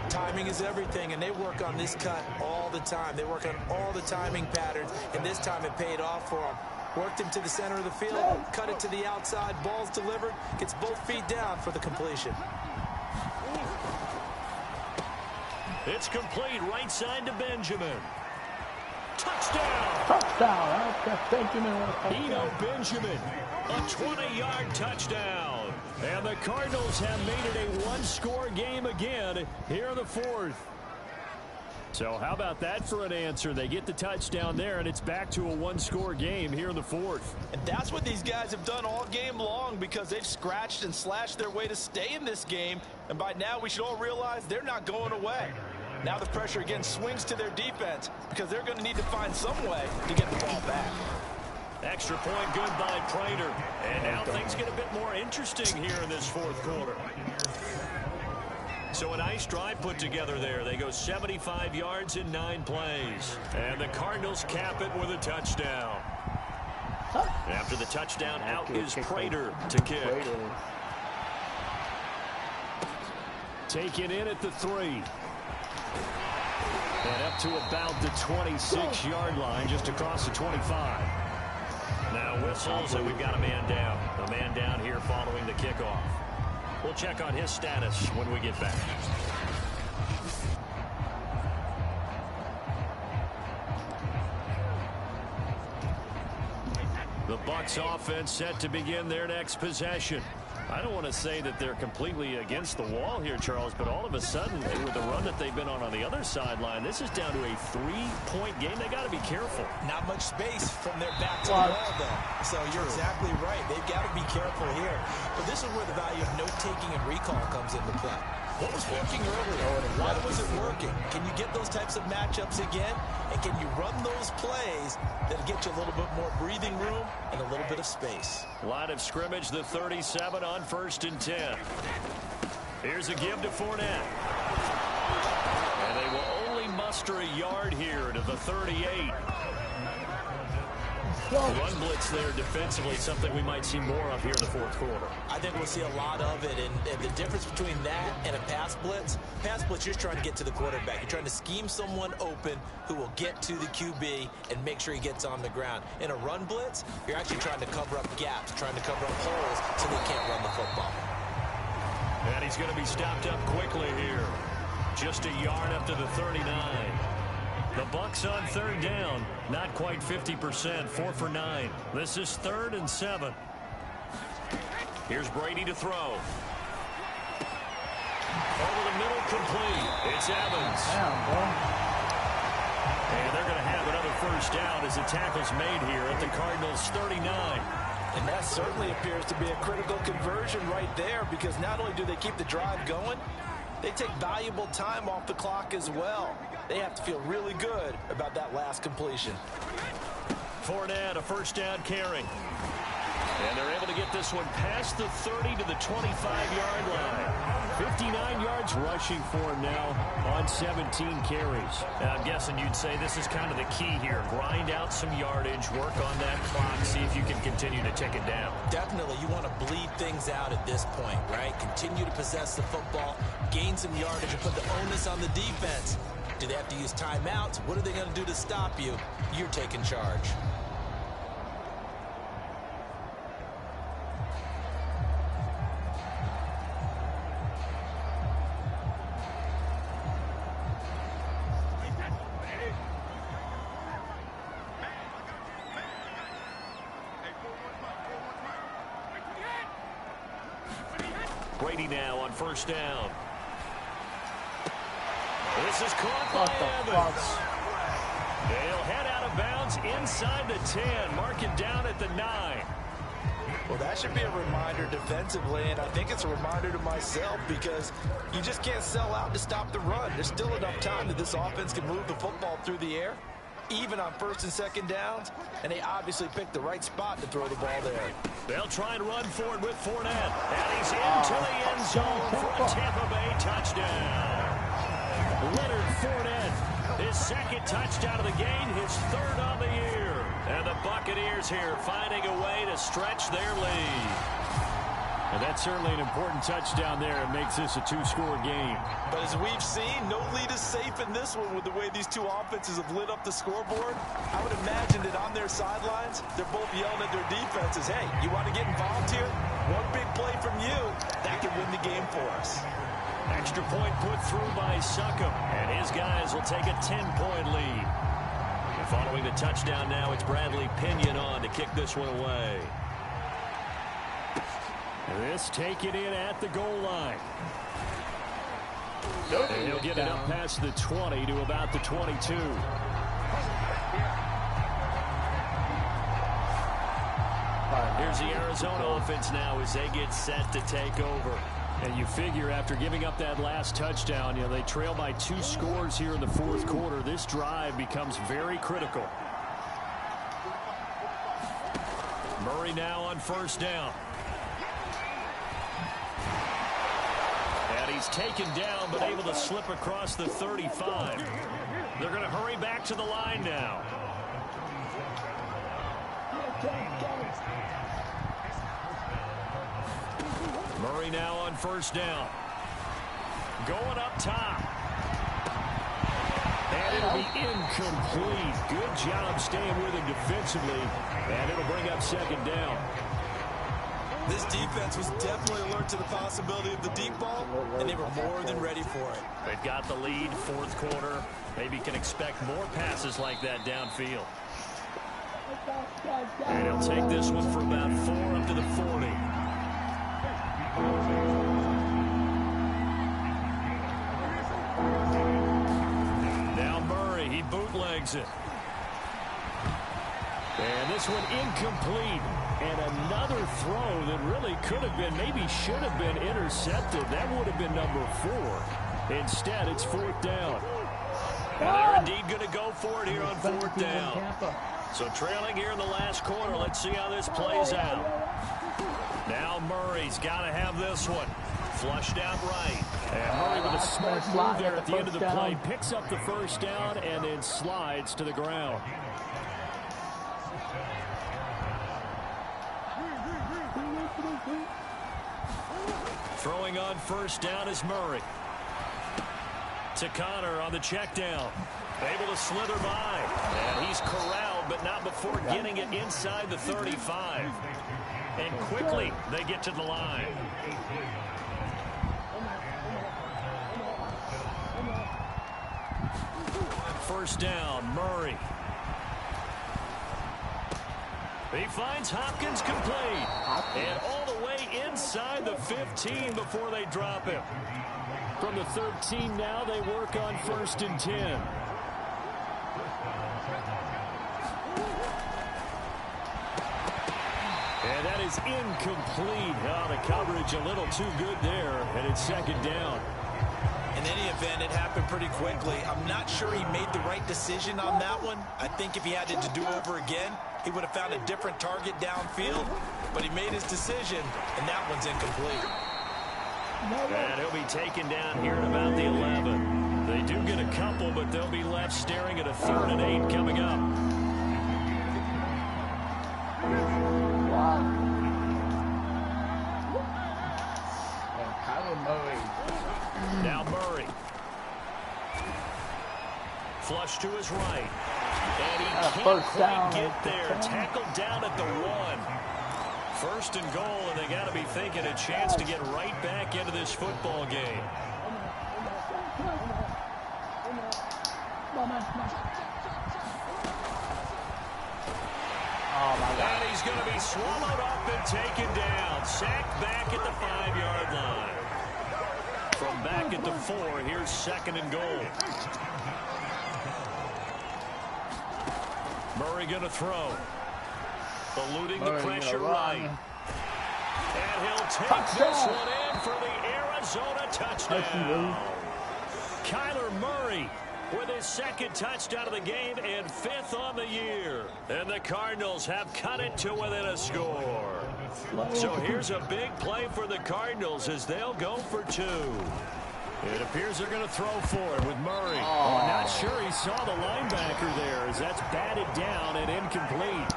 Speaker 5: Timing is everything, and they work on this cut all the time. They work on all the timing patterns, and this time it paid off for them. Worked him to the center of the field, cut it to the outside, ball's delivered, gets both feet down for the completion.
Speaker 2: It's complete, right side to Benjamin. Touchdown!
Speaker 3: Touchdown! Benjamin.
Speaker 2: Eno Benjamin, a 20-yard touchdown. And the Cardinals have made it a one-score game again here in the 4th. So how about that for an answer? They get the touchdown there, and it's back to a one-score game here in the 4th.
Speaker 5: And that's what these guys have done all game long, because they've scratched and slashed their way to stay in this game. And by now, we should all realize they're not going away. Now the pressure again swings to their defense, because they're going to need to find some way to get the ball back.
Speaker 2: Extra point good by Prater. And now things get a bit more interesting here in this 4th quarter. So a nice drive put together there. They go 75 yards in 9 plays. And the Cardinals cap it with a touchdown. After the touchdown, out is Prater to kick. Taken in at the 3. And up to about the 26-yard line, just across the 25. Now whistles, and we've got a man down. A man down here following the kickoff. We'll check on his status when we get back. The Bucs offense set to begin their next possession. I don't want to say that they're completely against the wall here, Charles, but all of a sudden, with the run that they've been on the other sideline, this is down to a 3-point game. They got to be careful.
Speaker 5: Not much space from their back to the wall, though. So you're exactly right. They've got to be careful here. But this is where the value of note-taking and recall comes into play. What was working earlier? Why was it working? Can you get those types of matchups again? And can you run those plays that'll get you a little bit more breathing room and a little bit of space?
Speaker 2: Line of scrimmage, the 37 on 1st and 10. Here's a give to Fournette. And they will only muster a yard here to the 38. Run blitz there defensively, something we might see more of here in the 4th quarter.
Speaker 5: I think we'll see a lot of it, and the difference between that and a pass blitz, you're trying to get to the quarterback. You're trying to scheme someone open who will get to the QB and make sure he gets on the ground. In a run blitz, you're actually trying to cover up gaps, trying to cover up holes so they can't run the football.
Speaker 2: And he's going to be stopped up quickly here. Just a yard up to the 39. The Bucs on 3rd down, not quite 50%, 4 for 9. This is 3rd and 7. Here's Brady to throw. Over the middle, complete. It's Evans. And they're going to have another 1st down as the tackle's made here at the Cardinals' 39.
Speaker 5: And that certainly appears to be a critical conversion right there, because not only do they keep the drive going, they take valuable time off the clock as well. They have to feel really good about that last completion.
Speaker 2: Fournette, a 1st down carry. And they're able to get this one past the 30 to the 25-yard line. 59 yards rushing for him now on 17 carries. I'm guessing you'd say this is kind of the key here. Grind out some yardage, work on that clock, see if you can continue to tick it down.
Speaker 5: Definitely, you want to bleed things out at this point, right? Continue to possess the football, gain some yardage, and put the onus on the defense. Do they have to use timeouts? What are they going to do to stop you? You're taking charge.
Speaker 2: Brady now on 1st down. This is caught by Evans. They'll head out of bounds inside the 10. Mark it down at the 9.
Speaker 5: Well, that should be a reminder defensively, and I think it's a reminder to myself, because you just can't sell out to stop the run. There's still enough time that this offense can move the football through the air. even on first and second downs, and they obviously picked the right spot to throw the ball there.
Speaker 2: They'll try and run for it with Fournette. And he's into the end zone for a Tampa Bay touchdown. Leonard Fournette, his second touchdown of the game, his third on the year. And the Buccaneers here finding a way to stretch their lead.
Speaker 6: And that's certainly an important touchdown there. It makes this a two-score game.
Speaker 5: But as we've seen, no lead is safe in this one with the way these two offenses have lit up the scoreboard. I would imagine that on their sidelines, they're both yelling at their defenses, hey, you want to get involved here? One big play from you, that can win the game for us.
Speaker 2: Extra point put through by Succop, and his guys will take a 10-point lead. And following the touchdown now, it's Bradley Pinion on to kick this one away.
Speaker 6: This taken in at the goal line. And he'll get it up past the 20 to about the 22.
Speaker 2: Here's the Arizona offense now as they get set to take over.
Speaker 6: And you figure after giving up that last touchdown, you know, they trail by 2 scores here in the fourth quarter. This drive becomes very critical.
Speaker 2: Murray now on first down. And he's taken down but able to slip across the 35. They're going to hurry back to the line now. Murray now on first down. Going up top. And it'll be incomplete. Good job staying with him defensively. And it'll bring up second down.
Speaker 5: This defense was definitely alert to the possibility of the deep ball, and they were more than ready for it.
Speaker 2: They've got the lead, fourth quarter. Maybe can expect more passes like that downfield. And he'll take this one for about 4 up to the 40. Now Murray, he bootlegs it. And this one incomplete. And another throw that really could have been, maybe should have been intercepted. That would have been number 4. Instead, it's fourth down. And they're indeed going to go for it here on fourth down. So trailing here in the last quarter. Let's see how this plays out. Now Murray's got to have this one. Flushed out right.
Speaker 6: And Murray with a smart move there at the end of the play. Picks up the first down and then slides to the ground.
Speaker 2: Throwing on first down is Murray. To Connor on the check down. Able to slither by. And he's corralled, but not before getting it inside the 35. And quickly, they get to the line. First down, Murray. He finds Hopkins complete. And all the way inside the 15 before they drop him.
Speaker 6: From the 13 now, they work on first and 10.
Speaker 2: And that is incomplete. Oh, the coverage a little too good there. And it's second down.
Speaker 5: In any event, it happened pretty quickly. I'm not sure he made the right decision on that one. I think if he had it to do over again, he would have found a different target downfield. But he made his decision, and that one's incomplete.
Speaker 2: And he'll be taken down here at about the 11. They do get a couple, but they'll be left staring at a 3rd and 8 coming up. Now Murray. Flush to his right. And he can't quite get there. Tackled down at the 1. First and goal, and they got to be thinking a chance to get right back into this football game. And he's going to be swallowed up and taken down. Sacked back at the 5-yard line. From back at the 4, here's second and goal. Murray going to throw. Eluding the pressure right. And he'll take this one in for the Arizona touchdown. Kyler Murray with his second touchdown of the game and 5th on the year. And the Cardinals have cut it to within a score. So here's a big play for the Cardinals as they'll go for 2. It appears they're going to throw for it with Murray.
Speaker 6: Oh, not sure he saw the linebacker there as that's batted down and incomplete.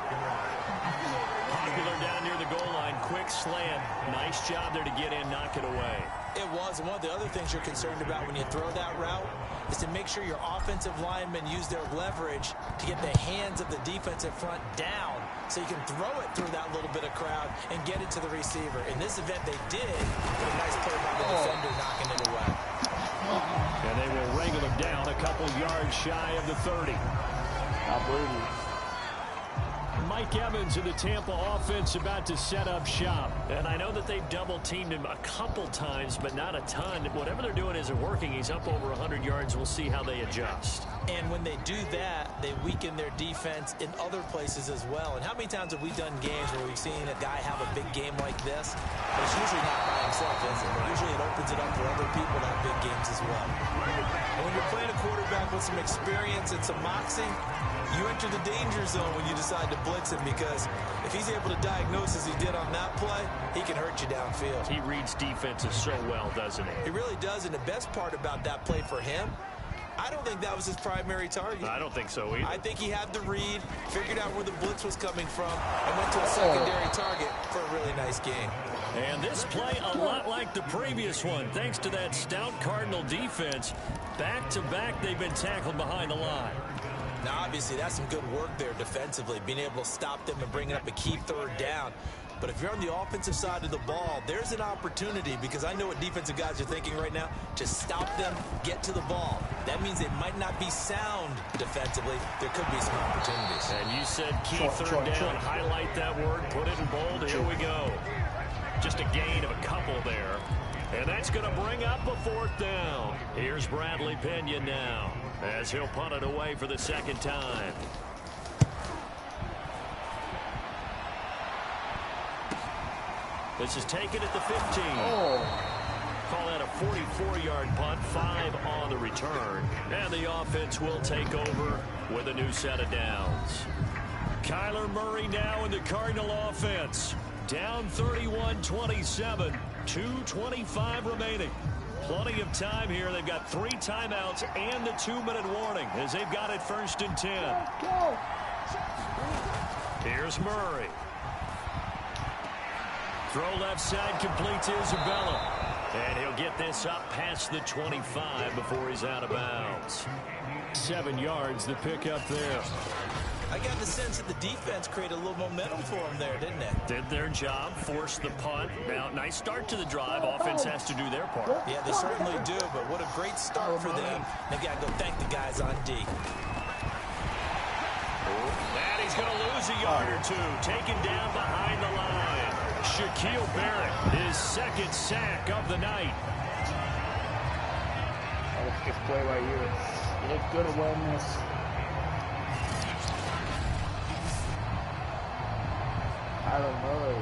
Speaker 2: Popular down near the goal line. Quick slant. Nice job there to get in, knock it away.
Speaker 5: It was. And one of the other things you're concerned about when you throw that route is to make sure your offensive linemen use their leverage to get the hands of the defensive front down so you can throw it through that little bit of crowd and get it to the receiver. In this event, they did, but a nice play by the defender knocking it away.
Speaker 6: And they will wrangle him down a couple yards shy of the 30. Mike Evans of the Tampa offense about to set up shop.
Speaker 2: And I know that they've double-teamed him a couple times, but not a ton. Whatever they're doing isn't working. He's up over 100 yards. We'll see how they adjust.
Speaker 5: And when they do that, they weaken their defense in other places as well. And how many times have we done games where we've seen a guy have a big game like this? But it's usually not by himself, is it? Usually it opens it up for other people to have big games as well. And when you're playing a quarterback with some experience and some moxie, you enter the danger zone when you decide to blitz him, because if he's able to diagnose as he did on that play, he can hurt you downfield.
Speaker 2: He reads defenses so well, doesn't he?
Speaker 5: He really does, and the best part about that play for him, I don't think that was his primary target.
Speaker 2: I don't think so either.
Speaker 5: I think he had the read, figured out where the blitz was coming from, and went to a secondary target for a really nice game.
Speaker 2: And this play a lot like the previous one, thanks to that stout Cardinal defense. Back-to-back, they've been tackled behind the line.
Speaker 5: Now, obviously, that's some good work there defensively, being able to stop them and bringing up a key 3rd down. But if you're on the offensive side of the ball, there's an opportunity, because I know what defensive guys are thinking right now, to stop them, get to the ball. That means they might not be sound defensively. There could be some opportunities.
Speaker 2: And you said key 3rd down. Highlight that word, put it in bold. Here we go. Just a gain of a couple there. And that's going to bring up a 4th down. Here's Bradley Pena now, as he'll punt it away for the 2nd time. This is taken at the 15. Call that a 44-yard punt, 5 on the return. And the offense will take over with a new set of downs. Kyler Murray now in the Cardinal offense. Down 31-27, 2:25 remaining. Plenty of time here. They've got 3 timeouts and the 2-minute warning as they've got it 1st and 10. Here's Murray. Throw left side, complete to Isabella. And he'll get this up past the 25 before he's out of bounds.
Speaker 6: 7 yards, the pickup there.
Speaker 5: I got the sense that the defense created a little momentum for them there, didn't it?
Speaker 2: Did their job, forced the punt. Now, nice start to the drive. Offense has to do their part.
Speaker 5: Yeah, they certainly do, but what a great start for them. They've got to go thank the guys on D.
Speaker 2: And he's going to lose a yard or 2. Taken down behind the line. Shaquille Barrett, his 2nd sack of the night.
Speaker 3: That was a good play right here. You look good awareness. I don't know.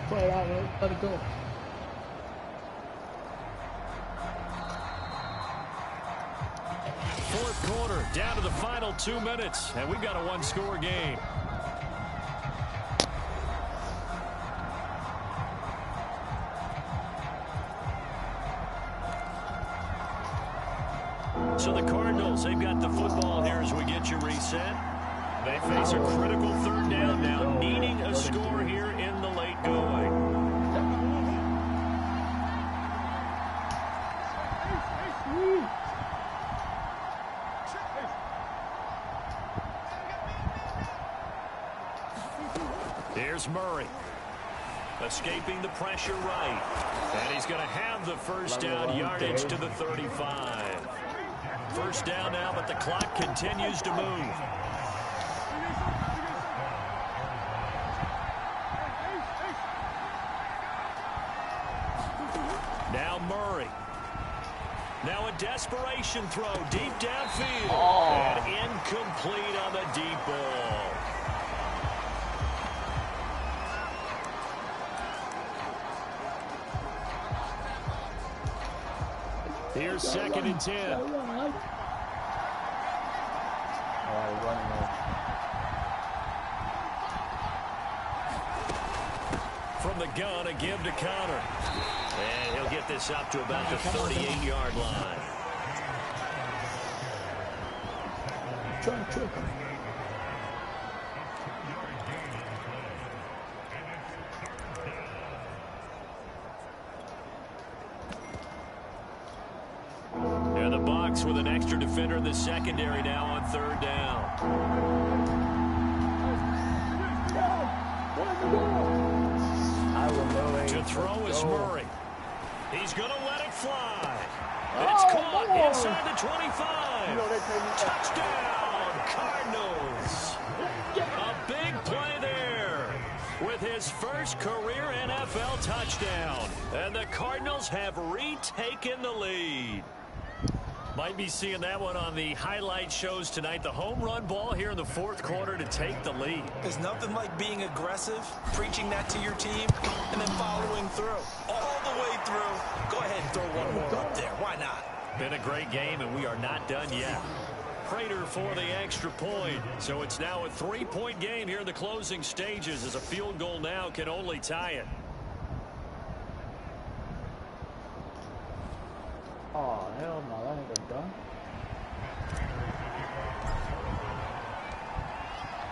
Speaker 3: Play it out, let it go.
Speaker 2: Fourth quarter, down to the final 2 minutes, and we've got a 1-score game. So the Cardinals, they've got the football here as we get you reset. They face a critical 3rd down now, needing a score here in the late going. Here's Murray. Escaping the pressure right. And he's going to have the 1st down, yardage to the 35. 1st down now, but the clock continues to move. Now Murray. Now a desperation throw deep downfield. And incomplete on the deep ball.
Speaker 6: Here's 2nd and 10.
Speaker 3: All right, running.
Speaker 2: From the gun, a give to Connor. And he'll get this up to about the 38-yard line.
Speaker 3: Trying to trick him.
Speaker 2: And the Bucs with an extra defender in the secondary now on 3rd down. To throw is Murray. He's going to let it fly. It's caught inside the 25. Touchdown, Cardinals. A big play there with his first career NFL touchdown. And the Cardinals have retaken the lead. Might be seeing that one on the highlight shows tonight. The home run ball here in the 4th quarter to take the lead.
Speaker 5: There's nothing like being aggressive, preaching that to your team, and then following through. All the way through. Go ahead and throw one more up there. Why not?
Speaker 2: Been a great game, and we are not done yet. Prater for the extra point. So it's now a 3-point game here in the closing stages, as a field goal now can only tie it.
Speaker 3: Oh, hell no, that ain't done.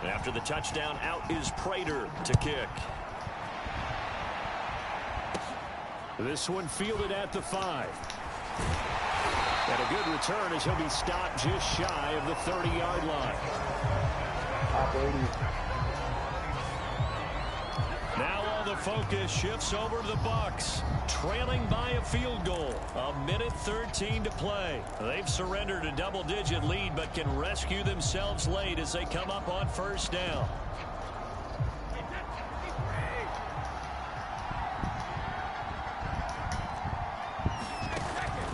Speaker 2: After the touchdown, out is Prater to kick. This one fielded at the 5. And a good return as he'll be stopped just shy of the 30-yard line.
Speaker 3: Top 80.
Speaker 2: Now all the focus shifts over to the Bucs, trailing by a field goal. 1:13 to play. They've surrendered a double-digit lead, but can rescue themselves late as they come up on 1st down.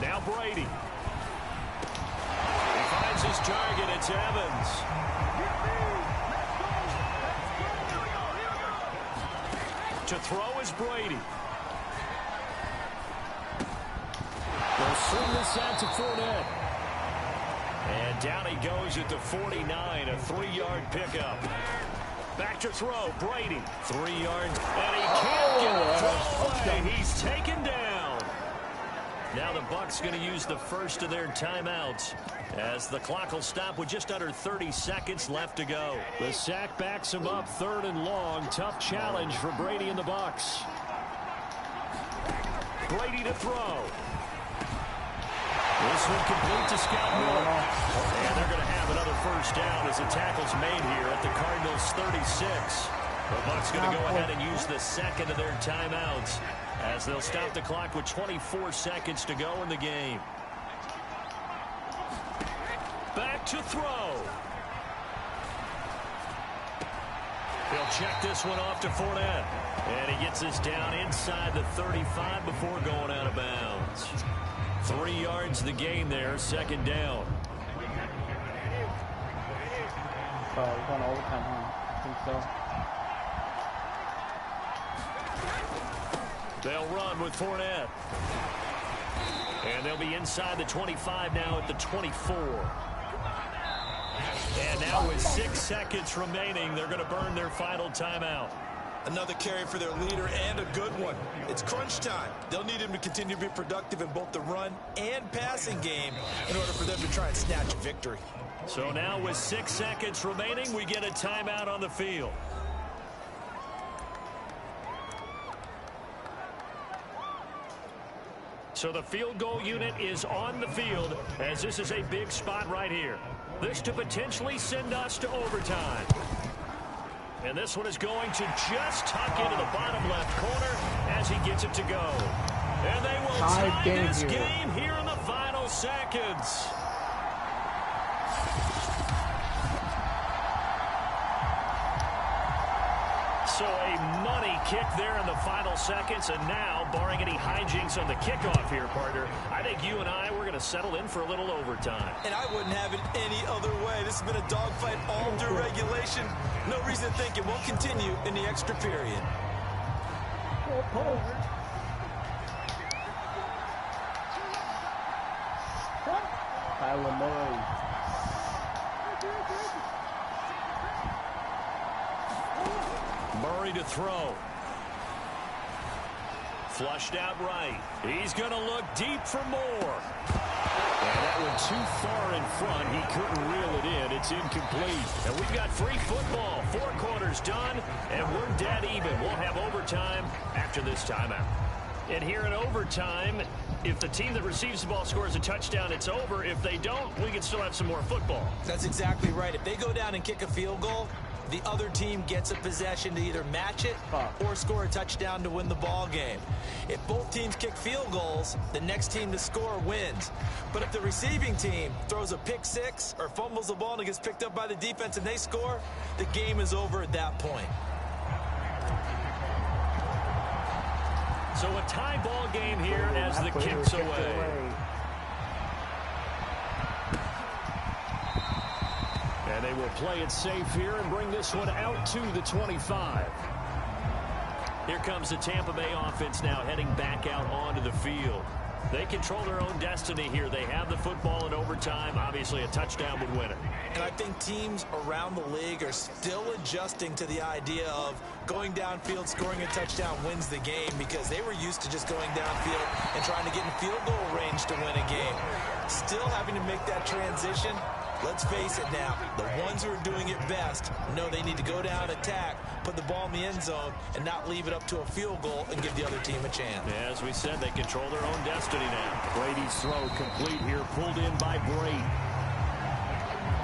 Speaker 2: Now Brady. He finds his target. It's Evans. To throw is Brady. They'll swing this out to Fournette. And down he goes at the 49, a 3-yard pickup. Back to throw, Brady. 3 yards, and he can't get a throw away. He's taken down. Now the Bucs going to use the first of their timeouts, as the clock will stop with just under 30 seconds left to go. The sack backs him up, 3rd and long. Tough challenge for Brady and the Bucs. Brady to throw. This one complete to Scott Miller. And they're going to have another 1st down as the tackle's made here at the Cardinals 36. The Bucs going to go ahead and use the second of their timeouts, as they'll stop the clock with 24 seconds to go in the game. Back to throw. He'll check this one off to Fournette. And he gets this down inside the 35 before going out of bounds. 3 yards the gain there, 2nd down.
Speaker 3: Oh, we're going overtime, huh? I think so.
Speaker 2: They'll run with Fournette. And they'll be inside the 25 now at the 24. And now with 6 seconds remaining, they're going to burn their final timeout.
Speaker 5: Another carry for their leader, and a good one. It's crunch time. They'll need him to continue to be productive in both the run and passing game in order for them to try and snatch a victory.
Speaker 2: So now with 6 seconds remaining, we get a timeout on the field. So the field goal unit is on the field, as this is a big spot right here. This to potentially send us to overtime. And this one is going to just tuck into the bottom left corner as he gets it to go. And they will tie this game here in the final seconds. So a money kick there in the final seconds, and now, barring any hijinks on the kickoff here, partner, I think you and I, we're going to settle in for a little overtime.
Speaker 5: And I wouldn't have it any other way. This has been a dogfight all through regulation. No reason to think it won't continue in the extra period.
Speaker 3: Kyler Murray.
Speaker 2: Murray to throw. Flushed out right. He's going to look deep for more. And that went too far in front. He couldn't reel it in. It's incomplete. And we've got free football. 4 quarters done, and we're dead even. We'll have overtime after this timeout. And here in overtime, if the team that receives the ball scores a touchdown, it's over. If they don't, we can still have some more football.
Speaker 5: That's exactly right. If they go down and kick a field goal, the other team gets a possession to either match it or score a touchdown to win the ball game. If both teams kick field goals, the next team to score wins. But if the receiving team throws a pick six or fumbles the ball and it gets picked up by the defense and they score, the game is over at that point.
Speaker 2: So a tie ball game here as the kick's away. And they will play it safe here and bring this one out to the 25. Here comes the Tampa Bay offense now heading back out onto the field. They control their own destiny here. They have the football in overtime. Obviously, a touchdown would win it.
Speaker 5: And I think teams around the league are still adjusting to the idea of going downfield, scoring a touchdown wins the game, because they were used to just going downfield and trying to get in field goal range to win a game. Still having to make that transition. Let's face it now, the ones who are doing it best know they need to go down, attack, put the ball in the end zone, and not leave it up to a field goal and give the other team a chance.
Speaker 2: Yeah, as we said, they control their own destiny now. Brady's throw complete here, pulled in by Brady.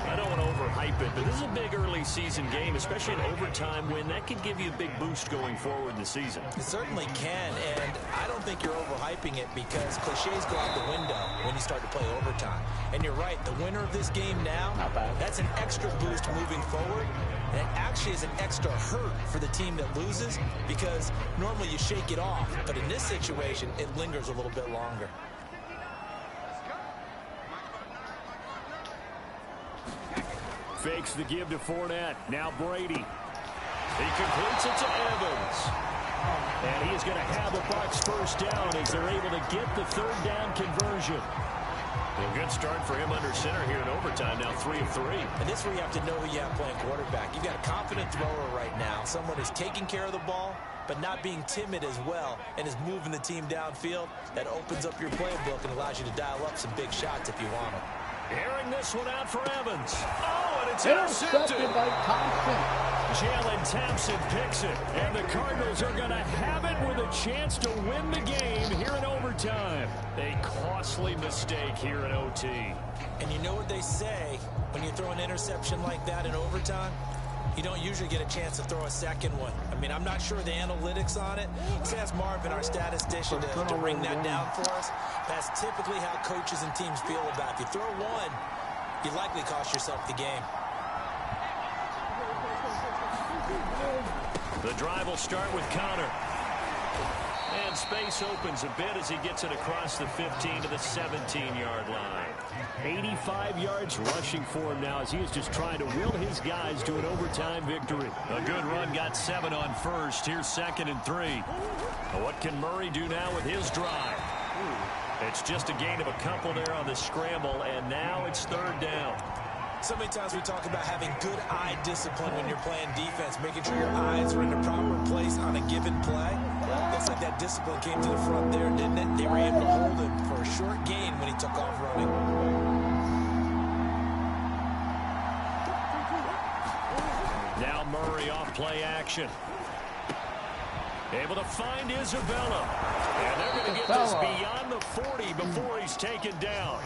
Speaker 2: I don't want to overhype it, but this is a big early season game, especially an overtime win. That could give you a big boost going forward in the season.
Speaker 5: It certainly can, and I don't think you're overhyping it because cliches go out the window when you start to play overtime. And you're right, the winner of this game now, that's an extra boost moving forward. And it actually is an extra hurt for the team that loses because normally you shake it off. But in this situation, it lingers a little bit longer.
Speaker 2: Fakes the give to Fournette. Now Brady. He completes it to Evans. And he is going to have a Bucs first down as they're able to get the third down conversion. A good start for him under center here in overtime. Now 3 of 3.
Speaker 5: And this is where you have to know who you have playing quarterback. You've got a confident thrower right now. Someone who's taking care of the ball, but not being timid as well, and is moving the team downfield. That opens up your playbook and allows you to dial up some big shots if you want them.
Speaker 2: Airing this one out for Evans. Oh, and it's intercepted
Speaker 3: by Thompson.
Speaker 2: Jalen Thompson picks it, and the Cardinals are going to have it with a chance to win the game here in overtime. A costly mistake here in OT.
Speaker 5: And you know what they say when you throw an interception like that in overtime? You don't usually get a chance to throw a second one. I mean, I'm not sure the analytics on it. Let's ask Marvin, our statistician, to bring that down for us. That's typically how coaches and teams feel about it. If you throw one, you likely cost yourself the game.
Speaker 2: The drive will start with Connor. And space opens a bit as he gets it across the 15 to the 17-yard line. 85 yards rushing for him now as he is just trying to will his guys to an overtime victory. A good run, got 7 on first. Here's 2nd and 3. What can Murray do now with his drive? It's just a gain of a couple there on the scramble, and now it's 3rd down.
Speaker 5: So many times we talk about having good eye discipline when you're playing defense, making sure your eyes are in the proper place on a given play. Looks like that discipline came to the front there, didn't it? They were able to hold him for a short gain when he took off running.
Speaker 2: Now Murray off play action. Able to find Isabella. And they're going to get this beyond the 40 before he's taken down.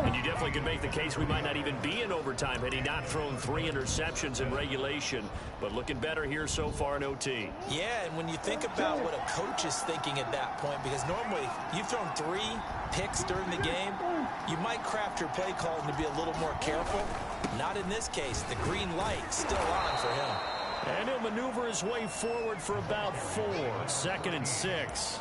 Speaker 2: And you definitely could make the case we might not even be in overtime had he not thrown 3 interceptions in regulation. But looking better here so far in OT.
Speaker 5: Yeah, and when you think about what a coach is thinking at that point, because normally you've thrown 3 picks during the game, you might craft your play calling to be a little more careful. Not in this case. The green light still on for him.
Speaker 2: And he'll maneuver his way forward for about 4. 2nd and 6.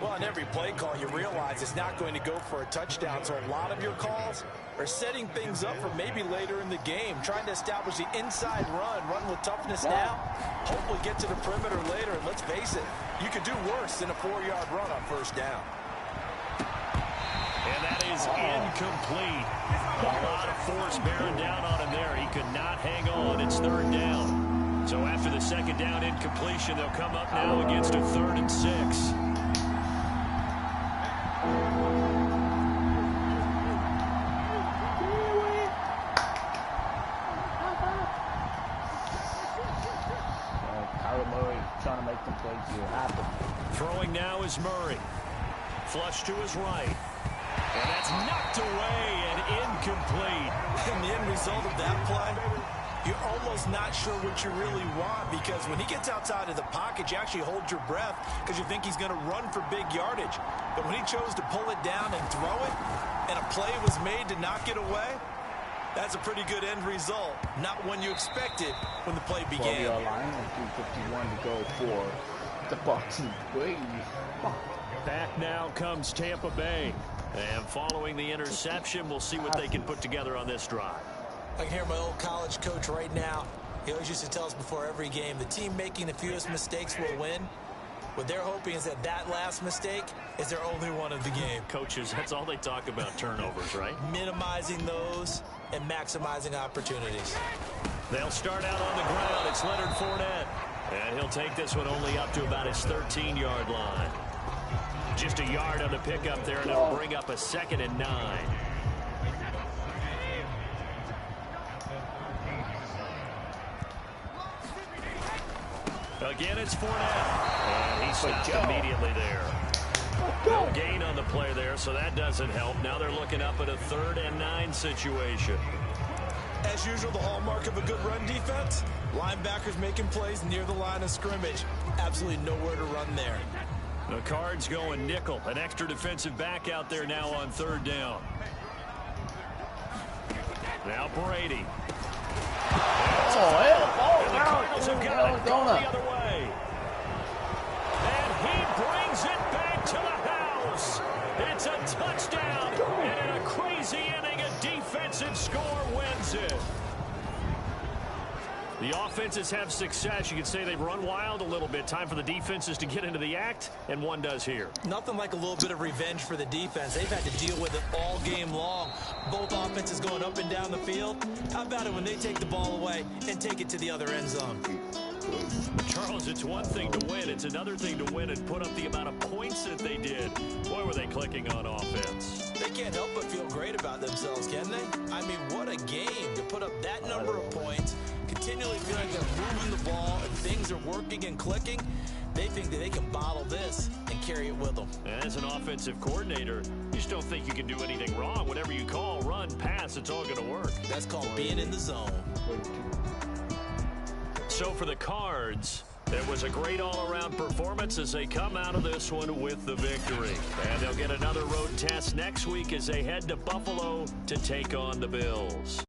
Speaker 5: Well, on every play call, you realize it's not going to go for a touchdown, so a lot of your calls are setting things up for maybe later in the game, trying to establish the inside run with toughness now, hopefully get to the perimeter later, and let's face it, You could do worse than a 4-yard run on first down.
Speaker 2: And that is incomplete. A lot of force bearing down on him there. He could not hang on. It's third down. So after the second down incompletion, they'll come up now against a 3rd and 6.
Speaker 3: Trying to make them play here happen.
Speaker 2: Throwing now is Murray. Flush to his right. And that's knocked away and incomplete.
Speaker 5: And the end result of that play, you're almost not sure what you really want, because when he gets outside of the pocket, you actually hold your breath because you think he's going to run for big yardage. But when he chose to pull it down and throw it, and a play was made to knock it away, that's a pretty good end result. Not one you expected when the play began.
Speaker 3: 12-yard line and 3:51 to go for the Bucs and Brady.
Speaker 2: Back now comes Tampa Bay. And following the interception, we'll see what they can put together on this drive.
Speaker 4: I can hear my old college coach right now. He always used to tell us before every game, the team making the fewest mistakes will win. What they're hoping is that that last mistake is their only one of the game.
Speaker 2: Coaches, that's all they talk about, turnovers, right?
Speaker 4: Minimizing those and maximizing opportunities.
Speaker 2: They'll start out on the ground. It's Leonard Fournette. And he'll take this one only up to about his 13-yard line. Just a yard on the pickup there, and it'll bring up a 2nd and 9. Again, it's Fournette. And he stopped immediately there. No gain on the play there, so that doesn't help. Now they're looking up at a 3rd and 9 situation.
Speaker 5: As usual, the hallmark of a good run defense, linebackers making plays near the line of scrimmage. Absolutely nowhere to run there.
Speaker 2: The Cards going nickel. An extra defensive back out there now on 3rd down. Now Brady. And the Cardinals have got it going the other way. And he brings it back to the house. It's a touchdown. And in a crazy inning, a defensive score wins it. The offenses have success. You could say they've run wild a little bit. Time for the defenses to get into the act, and one does here.
Speaker 4: Nothing like a little bit of revenge for the defense. They've had to deal with it all game long. Both offenses going up and down the field. How about it when they take the ball away and take it to the other end zone?
Speaker 2: Charles, it's one thing to win. It's another thing to win and put up the amount of points that they did. Boy, were they clicking on offense.
Speaker 4: They can't help but feel great about themselves, can they? I mean, what a game to put up that number of points, continually feel like they're moving the ball and things are working and clicking. They think that they can bottle this and carry it with them.
Speaker 2: And as an offensive coordinator, you just don't think you can do anything wrong. Whatever you call, run, pass, it's all going to work.
Speaker 4: That's called being in the zone.
Speaker 2: So for the Cards, it was a great all-around performance as they come out of this one with the victory. And they'll get another road test next week as they head to Buffalo to take on the Bills.